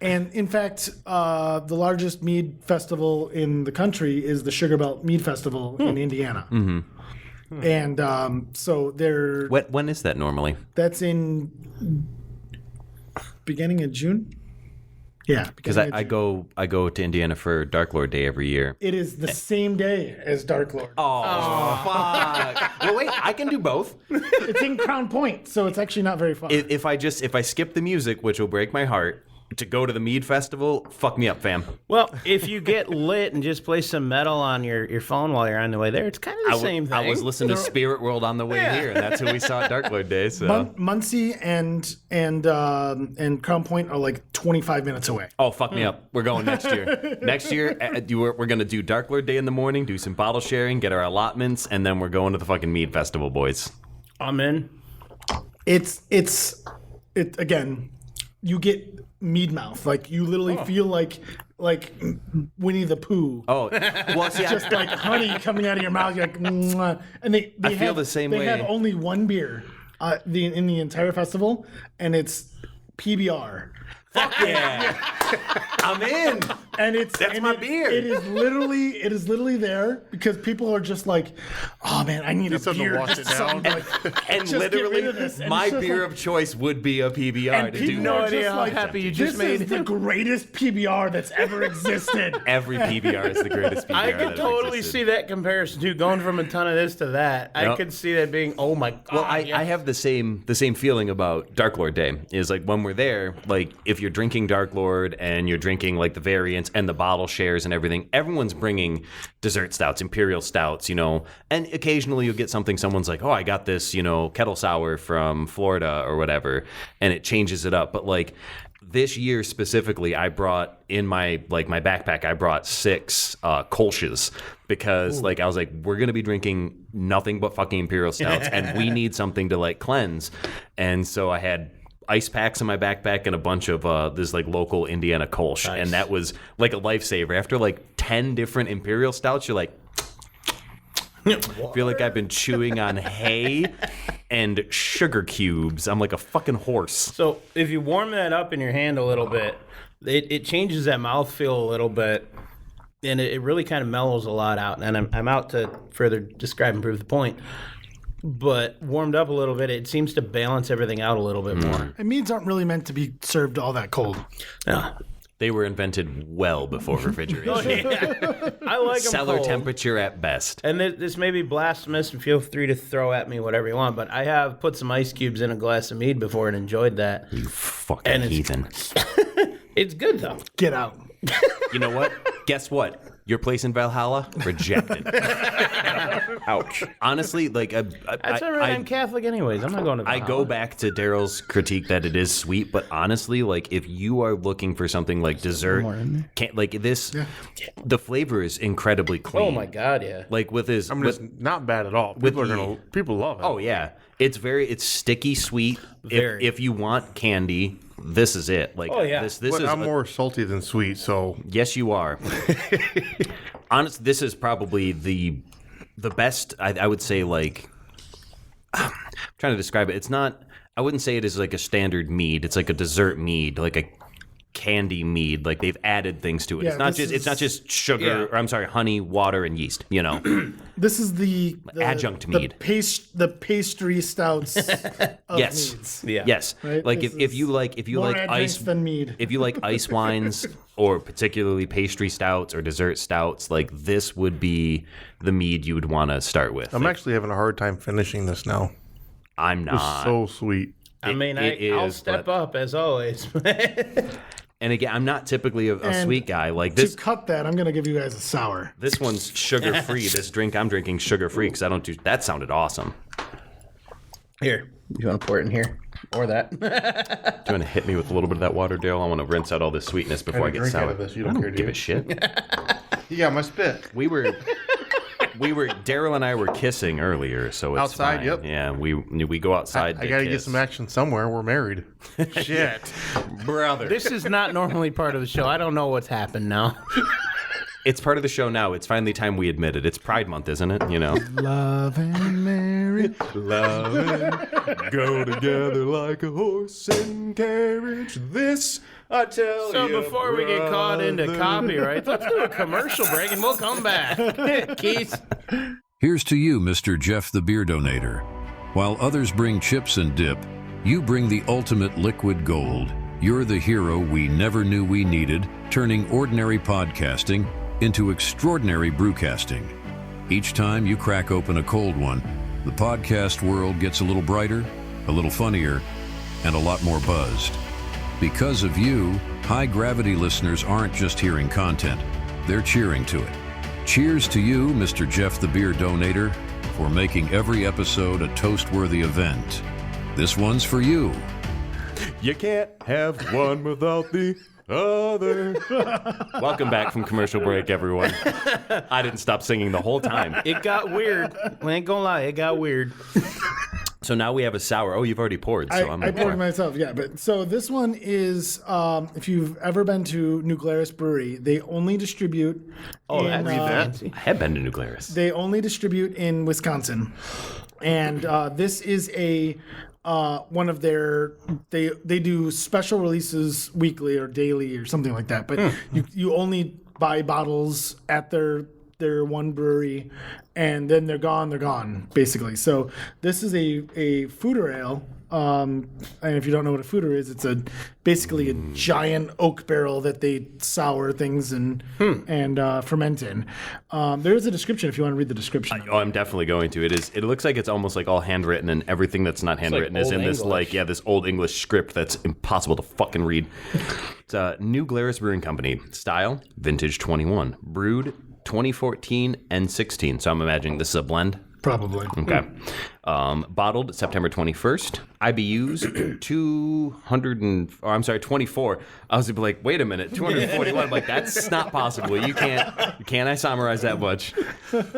Speaker 3: And in fact, the largest mead festival in the country is the Sugar Belt Mead Festival in Indiana. Mm-hmm. And so they're...
Speaker 4: When is that normally?
Speaker 3: That's in beginning of June. Yeah,
Speaker 4: because I go to Indiana for Dark Lord Day every year.
Speaker 3: It is the same day as Dark Lord.
Speaker 4: Oh, fuck! Well, wait, I can do both.
Speaker 3: It's in Crown Point, so it's actually not very far.
Speaker 4: If I skip the music, which will break my heart, to go to the Mead Festival, fuck me up, fam.
Speaker 1: Well, if you get lit and just play some metal on your phone while you're on the way there, it's kind of the same thing.
Speaker 4: I was listening to Spirit World on the way here, and that's who we saw at Dark Lord Day. So
Speaker 3: Muncie and Crown Point are like 25 minutes away.
Speaker 4: Oh, fuck me up. We're going next year. Next year, we're going to do Dark Lord Day in the morning, do some bottle sharing, get our allotments, and then we're going to the fucking Mead Festival, boys.
Speaker 1: I'm in.
Speaker 3: It again, you get mead mouth. Like you literally feel like Winnie the Pooh.
Speaker 4: Oh, well, see,
Speaker 3: just like honey coming out of your mouth. You're like, mwah. And they
Speaker 4: I feel the same way.
Speaker 3: They have only one beer in the entire festival, and it's PBR.
Speaker 4: Fuck yeah. I'm in.
Speaker 3: And
Speaker 4: that's my beer.
Speaker 3: It is literally there because people are just like, oh man, I need a beer.
Speaker 2: To wash it down.
Speaker 4: And literally, my beer of choice would be a PBR.
Speaker 3: And
Speaker 4: to do
Speaker 3: no
Speaker 1: idea how happy you just made.
Speaker 3: This is the greatest PBR that's ever existed.
Speaker 4: Every PBR is the greatest PBR.
Speaker 1: I could totally see that comparison too. Going from a ton of this to that, I could see that being, oh my god.
Speaker 4: Well, I have the same feeling about Dark Lord Day. Is like when we're there, like if you're drinking Dark Lord and you're drinking like the variants and the bottle shares and everything, everyone's bringing dessert stouts, imperial stouts, and occasionally you'll get someone's like, oh, I got this, kettle sour from Florida or whatever, and it changes it up. But like this year specifically, I brought in my backpack, I brought 6 Kolsch's because I was like, we're going to be drinking nothing but fucking imperial stouts and we need something to like cleanse. And so I had ice packs in my backpack and a bunch of this like local Indiana Kolsch. Nice. And that was like a lifesaver. After like 10 different imperial stouts, you're like, I feel like I've been chewing on hay and sugar cubes. I'm like a fucking horse.
Speaker 1: So if you warm that up in your hand a little bit, it changes that mouthfeel a little bit, and it really kind of mellows a lot out. And I'm out to further describe and prove the point. But warmed up a little bit, it seems to balance everything out a little bit more.
Speaker 3: And meads aren't really meant to be served all that cold.
Speaker 1: No.
Speaker 4: They were invented well before refrigeration.
Speaker 1: Oh, yeah. I like them
Speaker 4: cellar
Speaker 1: cold.
Speaker 4: Temperature at best.
Speaker 1: And this may be blasphemous, and feel free to throw at me whatever you want, but I have put some ice cubes in a glass of mead before and enjoyed that.
Speaker 4: You fucking heathen.
Speaker 1: It's good, though.
Speaker 3: Get out.
Speaker 4: You know what? Guess what? Your place in Valhalla? Rejected. Ouch. Honestly, like...
Speaker 1: That's all right. I'm Catholic anyways. I'm not going to Valhalla.
Speaker 4: I go back to Daryl's critique that it is sweet, but honestly, like, if you are looking for something like dessert, the flavor is incredibly clean.
Speaker 1: Oh, my God, yeah.
Speaker 4: Like, with his...
Speaker 2: it's not bad at all. People love it.
Speaker 4: Oh, yeah. It's sticky sweet. If you want candy... This is it. Like,
Speaker 1: oh, yeah.
Speaker 4: This
Speaker 2: but
Speaker 4: is
Speaker 2: I'm more salty than sweet, so...
Speaker 4: Yes, you are. Honestly, this is probably the best, I would say, like... I'm trying to describe it. It's not... I wouldn't say it is like a standard mead. It's like a dessert mead, like a candy mead. Like, they've added things to it.
Speaker 3: Yeah,
Speaker 4: it's not just sugar, or I'm sorry, honey, water, and yeast,
Speaker 3: This is the
Speaker 4: adjunct mead.
Speaker 3: The pastry stouts of
Speaker 4: yes.
Speaker 3: meads.
Speaker 1: Yeah.
Speaker 4: Yes.
Speaker 3: Right?
Speaker 4: Like
Speaker 3: This
Speaker 4: if you like
Speaker 3: more
Speaker 4: ice
Speaker 3: than mead.
Speaker 4: If you like ice wines or particularly pastry stouts or dessert stouts, like this would be the mead you would want to start with.
Speaker 2: I'm actually having a hard time finishing this now.
Speaker 4: I'm not.
Speaker 2: It's so sweet.
Speaker 1: I'll step up as always.
Speaker 4: And again, I'm not typically a sweet guy. Like this.
Speaker 3: To cut that, I'm going to give you guys a sour.
Speaker 4: This one's sugar free. This drink I'm drinking sugar free because I don't do. That sounded awesome.
Speaker 1: Here, you want to pour it in here or that?
Speaker 4: Do you want to hit me with a little bit of that water, Dale? I want to rinse out all this sweetness before I get
Speaker 2: drink
Speaker 4: sour.
Speaker 2: out of this. You
Speaker 4: I
Speaker 2: don't care,
Speaker 4: give
Speaker 2: do
Speaker 4: a shit.
Speaker 2: You got my spit.
Speaker 4: We were Daryl and I were kissing earlier, so it's
Speaker 2: Outside,
Speaker 4: fine.
Speaker 2: yep.
Speaker 4: Yeah, we go outside.
Speaker 2: I got to get some action somewhere. We're married. Shit.
Speaker 4: brother.
Speaker 1: This is not normally part of the show. I don't know what's happened now.
Speaker 4: It's part of the show now. It's finally time we admit it. It's Pride Month, isn't it? You know.
Speaker 3: Love and marriage.
Speaker 4: Love and go together like a horse and carriage. This I tell
Speaker 1: So
Speaker 4: you.
Speaker 1: before we get caught into copyright, let's do a commercial break and we'll come back. Keith.
Speaker 5: Here's to you, Mr. Jeff the Beer Donator. While others bring chips and dip, you bring the ultimate liquid gold. You're the hero we never knew we needed, turning ordinary podcasting into extraordinary brewcasting. Each time you crack open a cold one, the podcast world gets a little brighter, a little funnier, and a lot more buzzed. Because of you, high-gravity listeners aren't just hearing content, they're cheering to it. Cheers to you, Mr. Jeff the Beer Donator, for making every episode a toast-worthy event. This one's for you.
Speaker 4: You can't have one without the other. Welcome back from commercial break, everyone. I didn't stop singing the whole time.
Speaker 1: It got weird. I ain't gonna lie, it got weird.
Speaker 4: So now we have a sour. Oh, you've already poured. So
Speaker 3: I poured it myself, yeah. But so this one is, if you've ever been to New Glarus Brewery, they only distribute.
Speaker 1: Oh,
Speaker 3: in,
Speaker 1: that's
Speaker 4: I have been to New Glarus.
Speaker 3: They only distribute in Wisconsin, and this is a one of their. They do special releases weekly or daily or something like that. But you only buy bottles at their one brewery, and then they're gone basically. So this is a foeder ale, and if you don't know what a foeder is, it's basically a giant oak barrel that they sour things and ferment in. There is a description if you want to read the description.
Speaker 4: Oh, I'm definitely going to. It looks like it's almost like all handwritten, and everything that's not handwritten is
Speaker 1: old
Speaker 4: in this
Speaker 1: English.
Speaker 4: this old English script that's impossible to fucking read. It's New Glarus Brewing Company. Style, vintage 21. Brewed 2014 and 16. So I'm imagining this is a blend.
Speaker 3: Probably.
Speaker 4: Okay. Bottled September 21st. IBUs 24. I was like, wait a minute, 241. I'm like, that's not possible. You can't isomerize that much.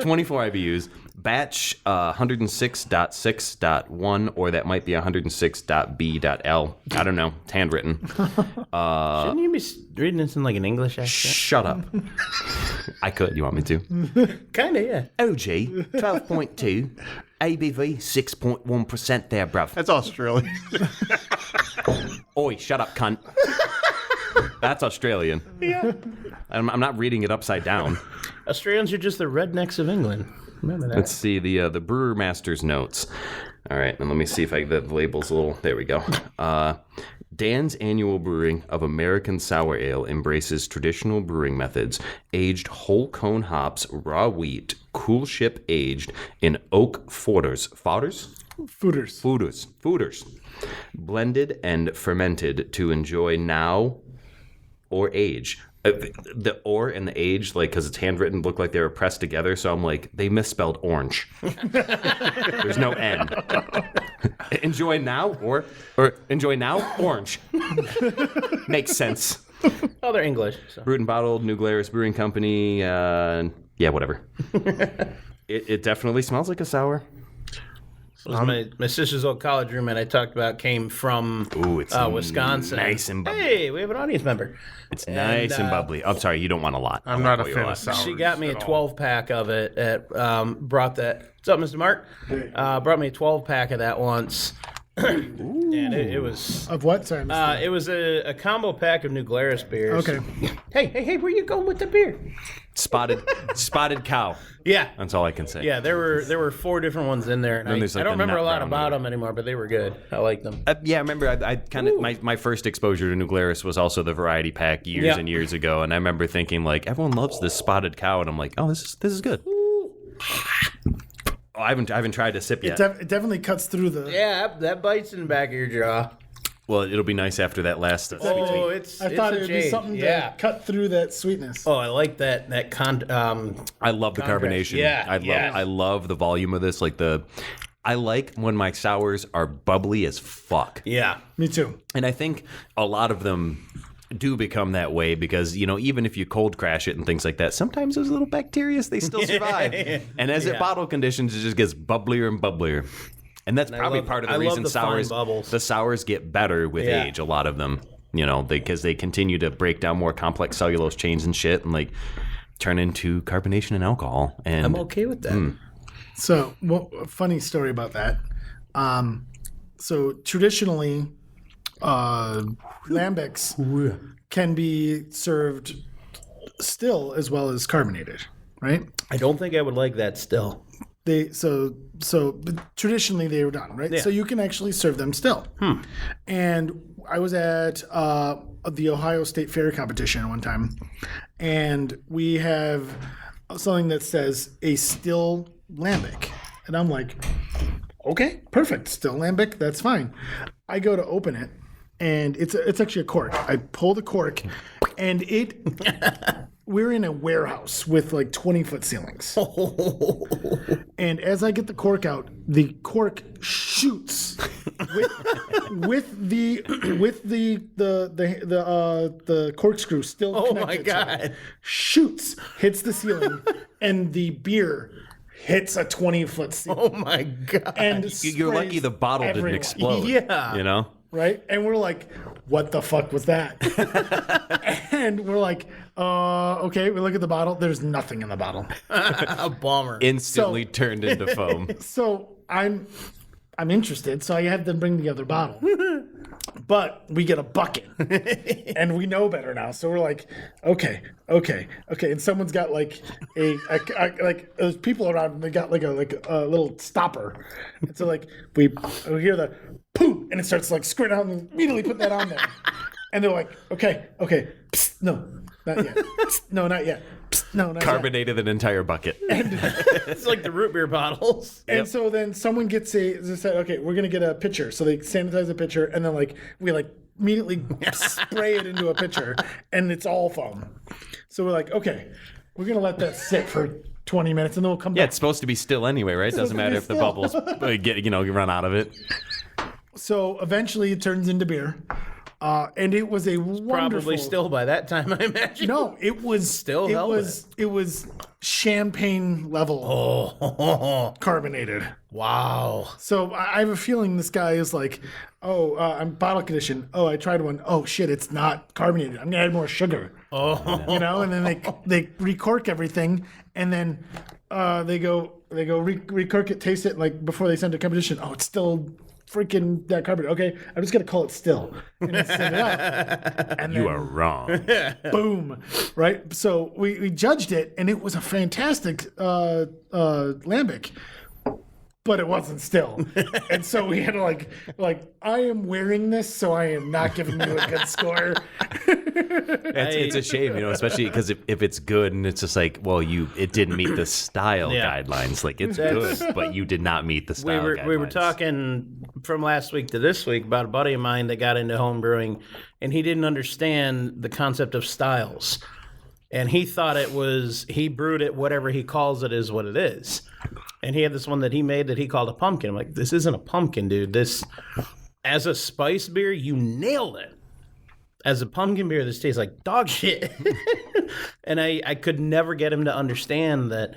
Speaker 4: 24 IBUs. Batch 106.6.1, or that might be 106.b.l. I don't know. It's handwritten.
Speaker 1: Shouldn't you be reading this in like an English accent?
Speaker 4: Shut up. I could. You want me to?
Speaker 1: Kinda, yeah.
Speaker 4: OG 12.2. ABV 6.1% there, bruv.
Speaker 2: That's Australian.
Speaker 4: Oi, shut up, cunt. That's Australian.
Speaker 1: Yeah.
Speaker 4: I'm not reading it upside down.
Speaker 1: Australians are just the rednecks of England. Remember that.
Speaker 4: Let's see the Brewer Master's notes. All right, and let me see if the label's a little. There we go. Dan's annual brewing of American Sour Ale embraces traditional brewing methods, aged whole cone hops, raw wheat, cool ship aged in oak foeders. Foeders. Blended and fermented to enjoy now or age. The or and the age, like, because it's handwritten, look like they were pressed together. So I'm like, they misspelled orange. There's no N. Enjoy now or enjoy now orange. Makes sense.
Speaker 1: Oh, they're English. So.
Speaker 4: Brewed and bottled, New Glarus Brewing Company. Yeah, whatever. It definitely smells like a sour.
Speaker 1: My sister's old college roommate I talked about came from Wisconsin.
Speaker 4: Nice and bubbly.
Speaker 1: Hey, we have an audience member.
Speaker 4: It's nice and bubbly. I'm sorry, you don't want a lot.
Speaker 2: I'm not a fan of sours.
Speaker 1: She got me a
Speaker 2: at all.
Speaker 1: 12-pack of it. Brought that. What's up, Mr. Mark? Brought me a 12-pack of that once. And it was...
Speaker 3: Of what? Sorry, I missed that.
Speaker 1: It was a combo pack of New Glarus beers.
Speaker 3: Okay.
Speaker 1: Hey, where you going with the beer?
Speaker 4: Spotted cow.
Speaker 1: Yeah.
Speaker 4: That's all I can say.
Speaker 1: Yeah, there were 4 different ones in there, and
Speaker 4: Then
Speaker 1: I
Speaker 4: there's, like,
Speaker 1: don't
Speaker 4: the
Speaker 1: remember a
Speaker 4: nut
Speaker 1: lot
Speaker 4: brown
Speaker 1: about
Speaker 4: one.
Speaker 1: them anymore, but they were good. I like them.
Speaker 4: Yeah, I remember I kind of my first exposure to New Glarus was also the variety pack years and years ago, and I remember thinking like everyone loves this spotted cow, and I'm like, oh, this is good. Oh, I haven't tried a sip yet.
Speaker 3: It definitely cuts through the.
Speaker 1: Yeah, that bites in the back of your jaw.
Speaker 4: Well, it'll be nice after that last.
Speaker 1: Oh, it's
Speaker 3: I thought
Speaker 1: a
Speaker 3: it would
Speaker 1: change.
Speaker 3: be something
Speaker 1: Yeah.
Speaker 3: to cut through that sweetness.
Speaker 1: Oh, I like that
Speaker 4: I love the carbonation.
Speaker 1: Yeah,
Speaker 4: I love the volume of this. I like when my sours are bubbly as fuck.
Speaker 1: Yeah.
Speaker 3: Me too.
Speaker 4: And I think a lot of them do become that way because, even if you cold crash it and things like that, sometimes those little bacteria, they still survive. And as it bottle conditions, it just gets bubblier and bubblier. And that's probably part of the reason the sours get better with age, a lot of them, because they continue to break down more complex cellulose chains and shit and like turn into carbonation and alcohol. And
Speaker 1: I'm okay with that.
Speaker 3: So, a funny story about that. So traditionally, lambics can be served still as well as carbonated, right?
Speaker 1: I don't think I would like that still.
Speaker 3: But traditionally they were done, right?
Speaker 1: Yeah.
Speaker 3: So you can actually serve them still. And I was at the Ohio State Fair competition one time, and we have something that says a still lambic, and I'm like, okay, perfect, still lambic, that's fine. I go to open it, and it's actually a cork. I pull the cork, and we're in a warehouse with like 20-foot ceilings. And as I get the cork out, the cork shoots with the corkscrew still
Speaker 1: Oh
Speaker 3: connected.
Speaker 1: my God.
Speaker 3: Shoots, hits the ceiling, and the beer hits a 20-foot ceiling.
Speaker 1: Oh my God.
Speaker 3: And
Speaker 4: you're lucky the bottle
Speaker 3: everywhere.
Speaker 4: didn't explode.
Speaker 1: Yeah.
Speaker 3: Right? And we're like, what the fuck was that? And we're like, okay, we look at the bottle. There's nothing in the bottle.
Speaker 1: A bummer.
Speaker 4: Instantly turned into foam.
Speaker 3: So I'm interested. So I had them bring the other bottle. But we get a bucket. And we know better now. So we're like, okay. And someone's got like there's people around and they got like a little stopper. And so like we hear the poof, and it starts like squirting out and immediately put that on there. And they're like, okay, psst, no, not yet. Psst, no, not yet. Psst, no, not
Speaker 4: Carbonated an entire bucket.
Speaker 1: It's like the root beer bottles.
Speaker 3: And so then someone they said, okay, we're gonna get a pitcher. So they sanitize the pitcher, and then we immediately spray it into a pitcher, and it's all foam. So we're like, okay, we're gonna let that sit for 20 minutes, and then we'll come
Speaker 4: Yeah,
Speaker 3: back.
Speaker 4: it's supposed to be still anyway, right? Doesn't matter if the bubbles you run out of it.
Speaker 3: So eventually it turns into beer. And it was a wonderful.
Speaker 1: Probably still by that time, I imagine.
Speaker 3: No, it was
Speaker 1: Still
Speaker 3: It
Speaker 1: held
Speaker 3: was it was champagne level carbonated.
Speaker 1: Wow.
Speaker 3: So I have a feeling this guy is like, I'm bottle conditioned. Oh, I tried one. Oh shit, it's not carbonated. I'm gonna add more sugar. And then they recork everything, and then they go recork it, taste it like before they send to competition. Oh, it's still freaking that carbonated. Okay, I'm just gonna call it still and then send it out. And
Speaker 4: You are wrong.
Speaker 3: boom, right? So we judged it, and it was a fantastic lambic, but it wasn't still. And so we had to like I am wearing this, so I am not giving you a good score.
Speaker 4: It's a shame, especially because if it's good and it's just like, well, it didn't meet the style guidelines. Like, it's good, but you did not meet the style guidelines.
Speaker 1: We were talking from last week to this week about a buddy of mine that got into home brewing, and he didn't understand the concept of styles. And he thought he brewed it, whatever he calls it is what it is. And he had this one that he made that he called a pumpkin. I'm like, this isn't a pumpkin, dude. This, as a spice beer, you nailed it. As a pumpkin beer, this tastes like dog shit. And I could never get him to understand that,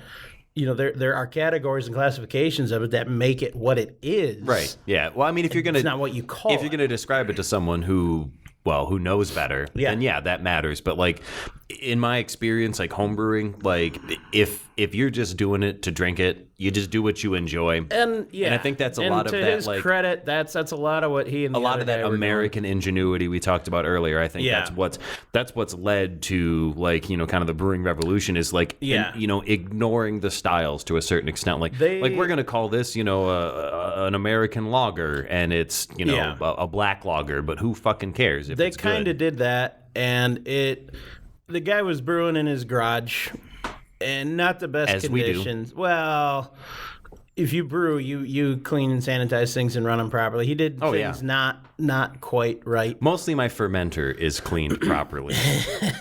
Speaker 1: there are categories and classifications of it that make it what it is.
Speaker 4: Right. Yeah. Well, I mean,
Speaker 1: it's not what you call it.
Speaker 4: If you're going to describe it to someone who knows better, then that matters. But like in my experience, like home brewing, like if you're just doing it to drink it, you just do what you enjoy. And I think that's a lot of that.
Speaker 1: To his credit, that's a lot of what he and the
Speaker 4: a lot
Speaker 1: other
Speaker 4: of that
Speaker 1: guy were
Speaker 4: American ingenuity we talked about earlier. I think that's what's led to kind of the brewing revolution is like ignoring the styles to a certain extent. Like we're gonna call this an American lager, and it's a black lager, but who fucking cares if
Speaker 1: They
Speaker 4: it's good?
Speaker 1: kind of did that, and the guy was brewing in his garage, and not the best
Speaker 4: As we do.
Speaker 1: conditions. Well, if you brew, you clean and sanitize things and run them properly. He did things not quite right.
Speaker 4: Mostly my fermenter is cleaned properly.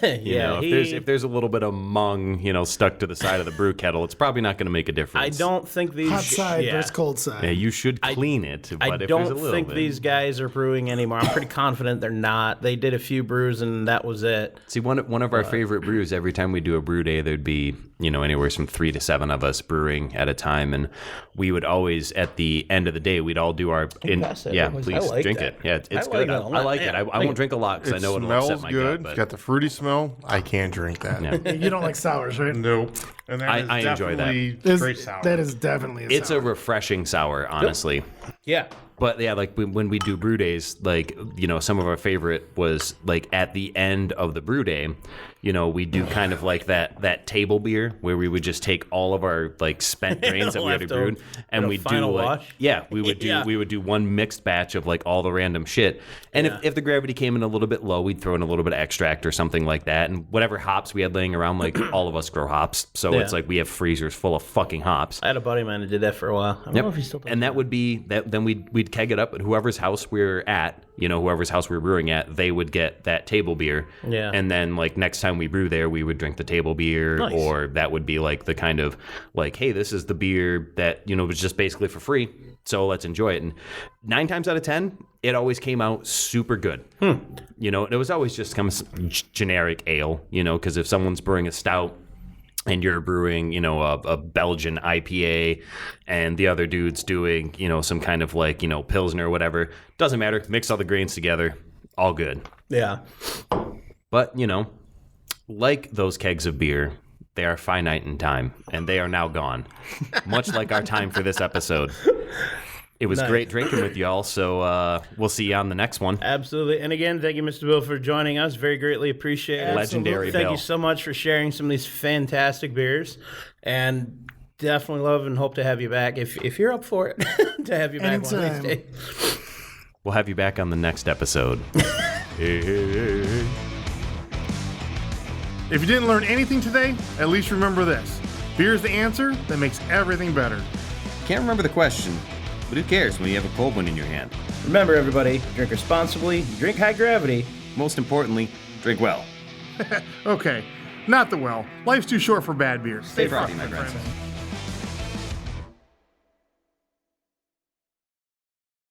Speaker 1: Yeah,
Speaker 4: if there's a little bit of mung, stuck to the side of the brew kettle, it's probably not going to make a difference.
Speaker 1: I don't think these
Speaker 3: Hot side versus cold side.
Speaker 4: Yeah, you should clean it. But
Speaker 1: I
Speaker 4: if there's a
Speaker 1: don't
Speaker 4: little
Speaker 1: think
Speaker 4: bit,
Speaker 1: these guys are brewing anymore. I'm pretty confident they're not. They did a few brews and that was it.
Speaker 4: See, one of our favorite brews, every time we do a brew day, there'd be, anywhere from 3 to 7 of us brewing at a time. And we would always, at the end of the day, we'd all do our... please
Speaker 1: like
Speaker 4: drink
Speaker 1: that.
Speaker 4: it. Yeah, it's
Speaker 1: I
Speaker 4: good.
Speaker 1: like it a lot.
Speaker 4: I like it.
Speaker 1: Yeah,
Speaker 4: I won't drink a lot because I know it'll upset
Speaker 2: smells
Speaker 4: my
Speaker 2: good.
Speaker 4: gut. But
Speaker 2: It's got the fruity smell. I can't drink that.
Speaker 4: Yeah.
Speaker 3: You don't like sours, right?
Speaker 2: Nope. And that is
Speaker 4: I enjoy that.
Speaker 2: definitely straight sour.
Speaker 3: That is definitely a
Speaker 4: It's
Speaker 3: sour.
Speaker 4: a refreshing sour, honestly.
Speaker 1: Yeah.
Speaker 4: But yeah, like when we do brew days, like, some of our favorite was like at the end of the brew day, we do kind of like that table beer where we would just take all of our like spent grains that we already
Speaker 1: Leftover.
Speaker 4: brewed and
Speaker 1: A
Speaker 4: we do
Speaker 1: final
Speaker 4: like,
Speaker 1: wash?
Speaker 4: we would do one mixed batch of like all the random shit. And if the gravity came in a little bit low, we'd throw in a little bit of extract or something like that. And whatever hops we had laying around, like all of us grow hops. So it's like we have freezers full of fucking hops.
Speaker 1: I had a buddy of mine that did that for a while. I don't know if he still does.
Speaker 4: And that would be that. Then we'd keg it up at whoever's house we're at. Whoever's house we're brewing at, they would get that table beer.
Speaker 1: Yeah.
Speaker 4: And then like next time we brew there, we would drink the table beer,
Speaker 1: Nice.
Speaker 4: or that would be like the kind of like, hey, this is the beer that was just basically for free, so let's enjoy it. And 9 times out of 10, it always came out super good. It was always just kind of generic ale. Because if someone's brewing a stout, and you're brewing, a Belgian IPA, and the other dude's doing, some kind of like, Pilsner or whatever. Doesn't matter. Mix all the grains together. All good.
Speaker 1: Yeah.
Speaker 4: But, like those kegs of beer, they are finite in time, and they are now gone. Much like our time for this episode. It was great drinking with y'all, so we'll see you on the next one.
Speaker 1: Absolutely. And again, thank you, Mr. Bill, for joining us. Very greatly appreciated.
Speaker 4: Legendary
Speaker 1: Thank
Speaker 4: Bill.
Speaker 1: you so much for sharing some of these fantastic beers. And definitely love and hope to have you back, if you're up for it, to have you back one of
Speaker 3: Anytime.
Speaker 1: these days.
Speaker 4: We'll have you back on the next episode. Hey.
Speaker 2: If you didn't learn anything today, at least remember this. Beer is the answer that makes everything better.
Speaker 6: Can't remember the question, but who cares when you have a cold one in your hand?
Speaker 1: Remember, everybody, drink responsibly, drink high gravity.
Speaker 6: Most importantly, drink well.
Speaker 2: Okay, not the well. Life's too short for bad beers.
Speaker 6: Stay frosty, my friends.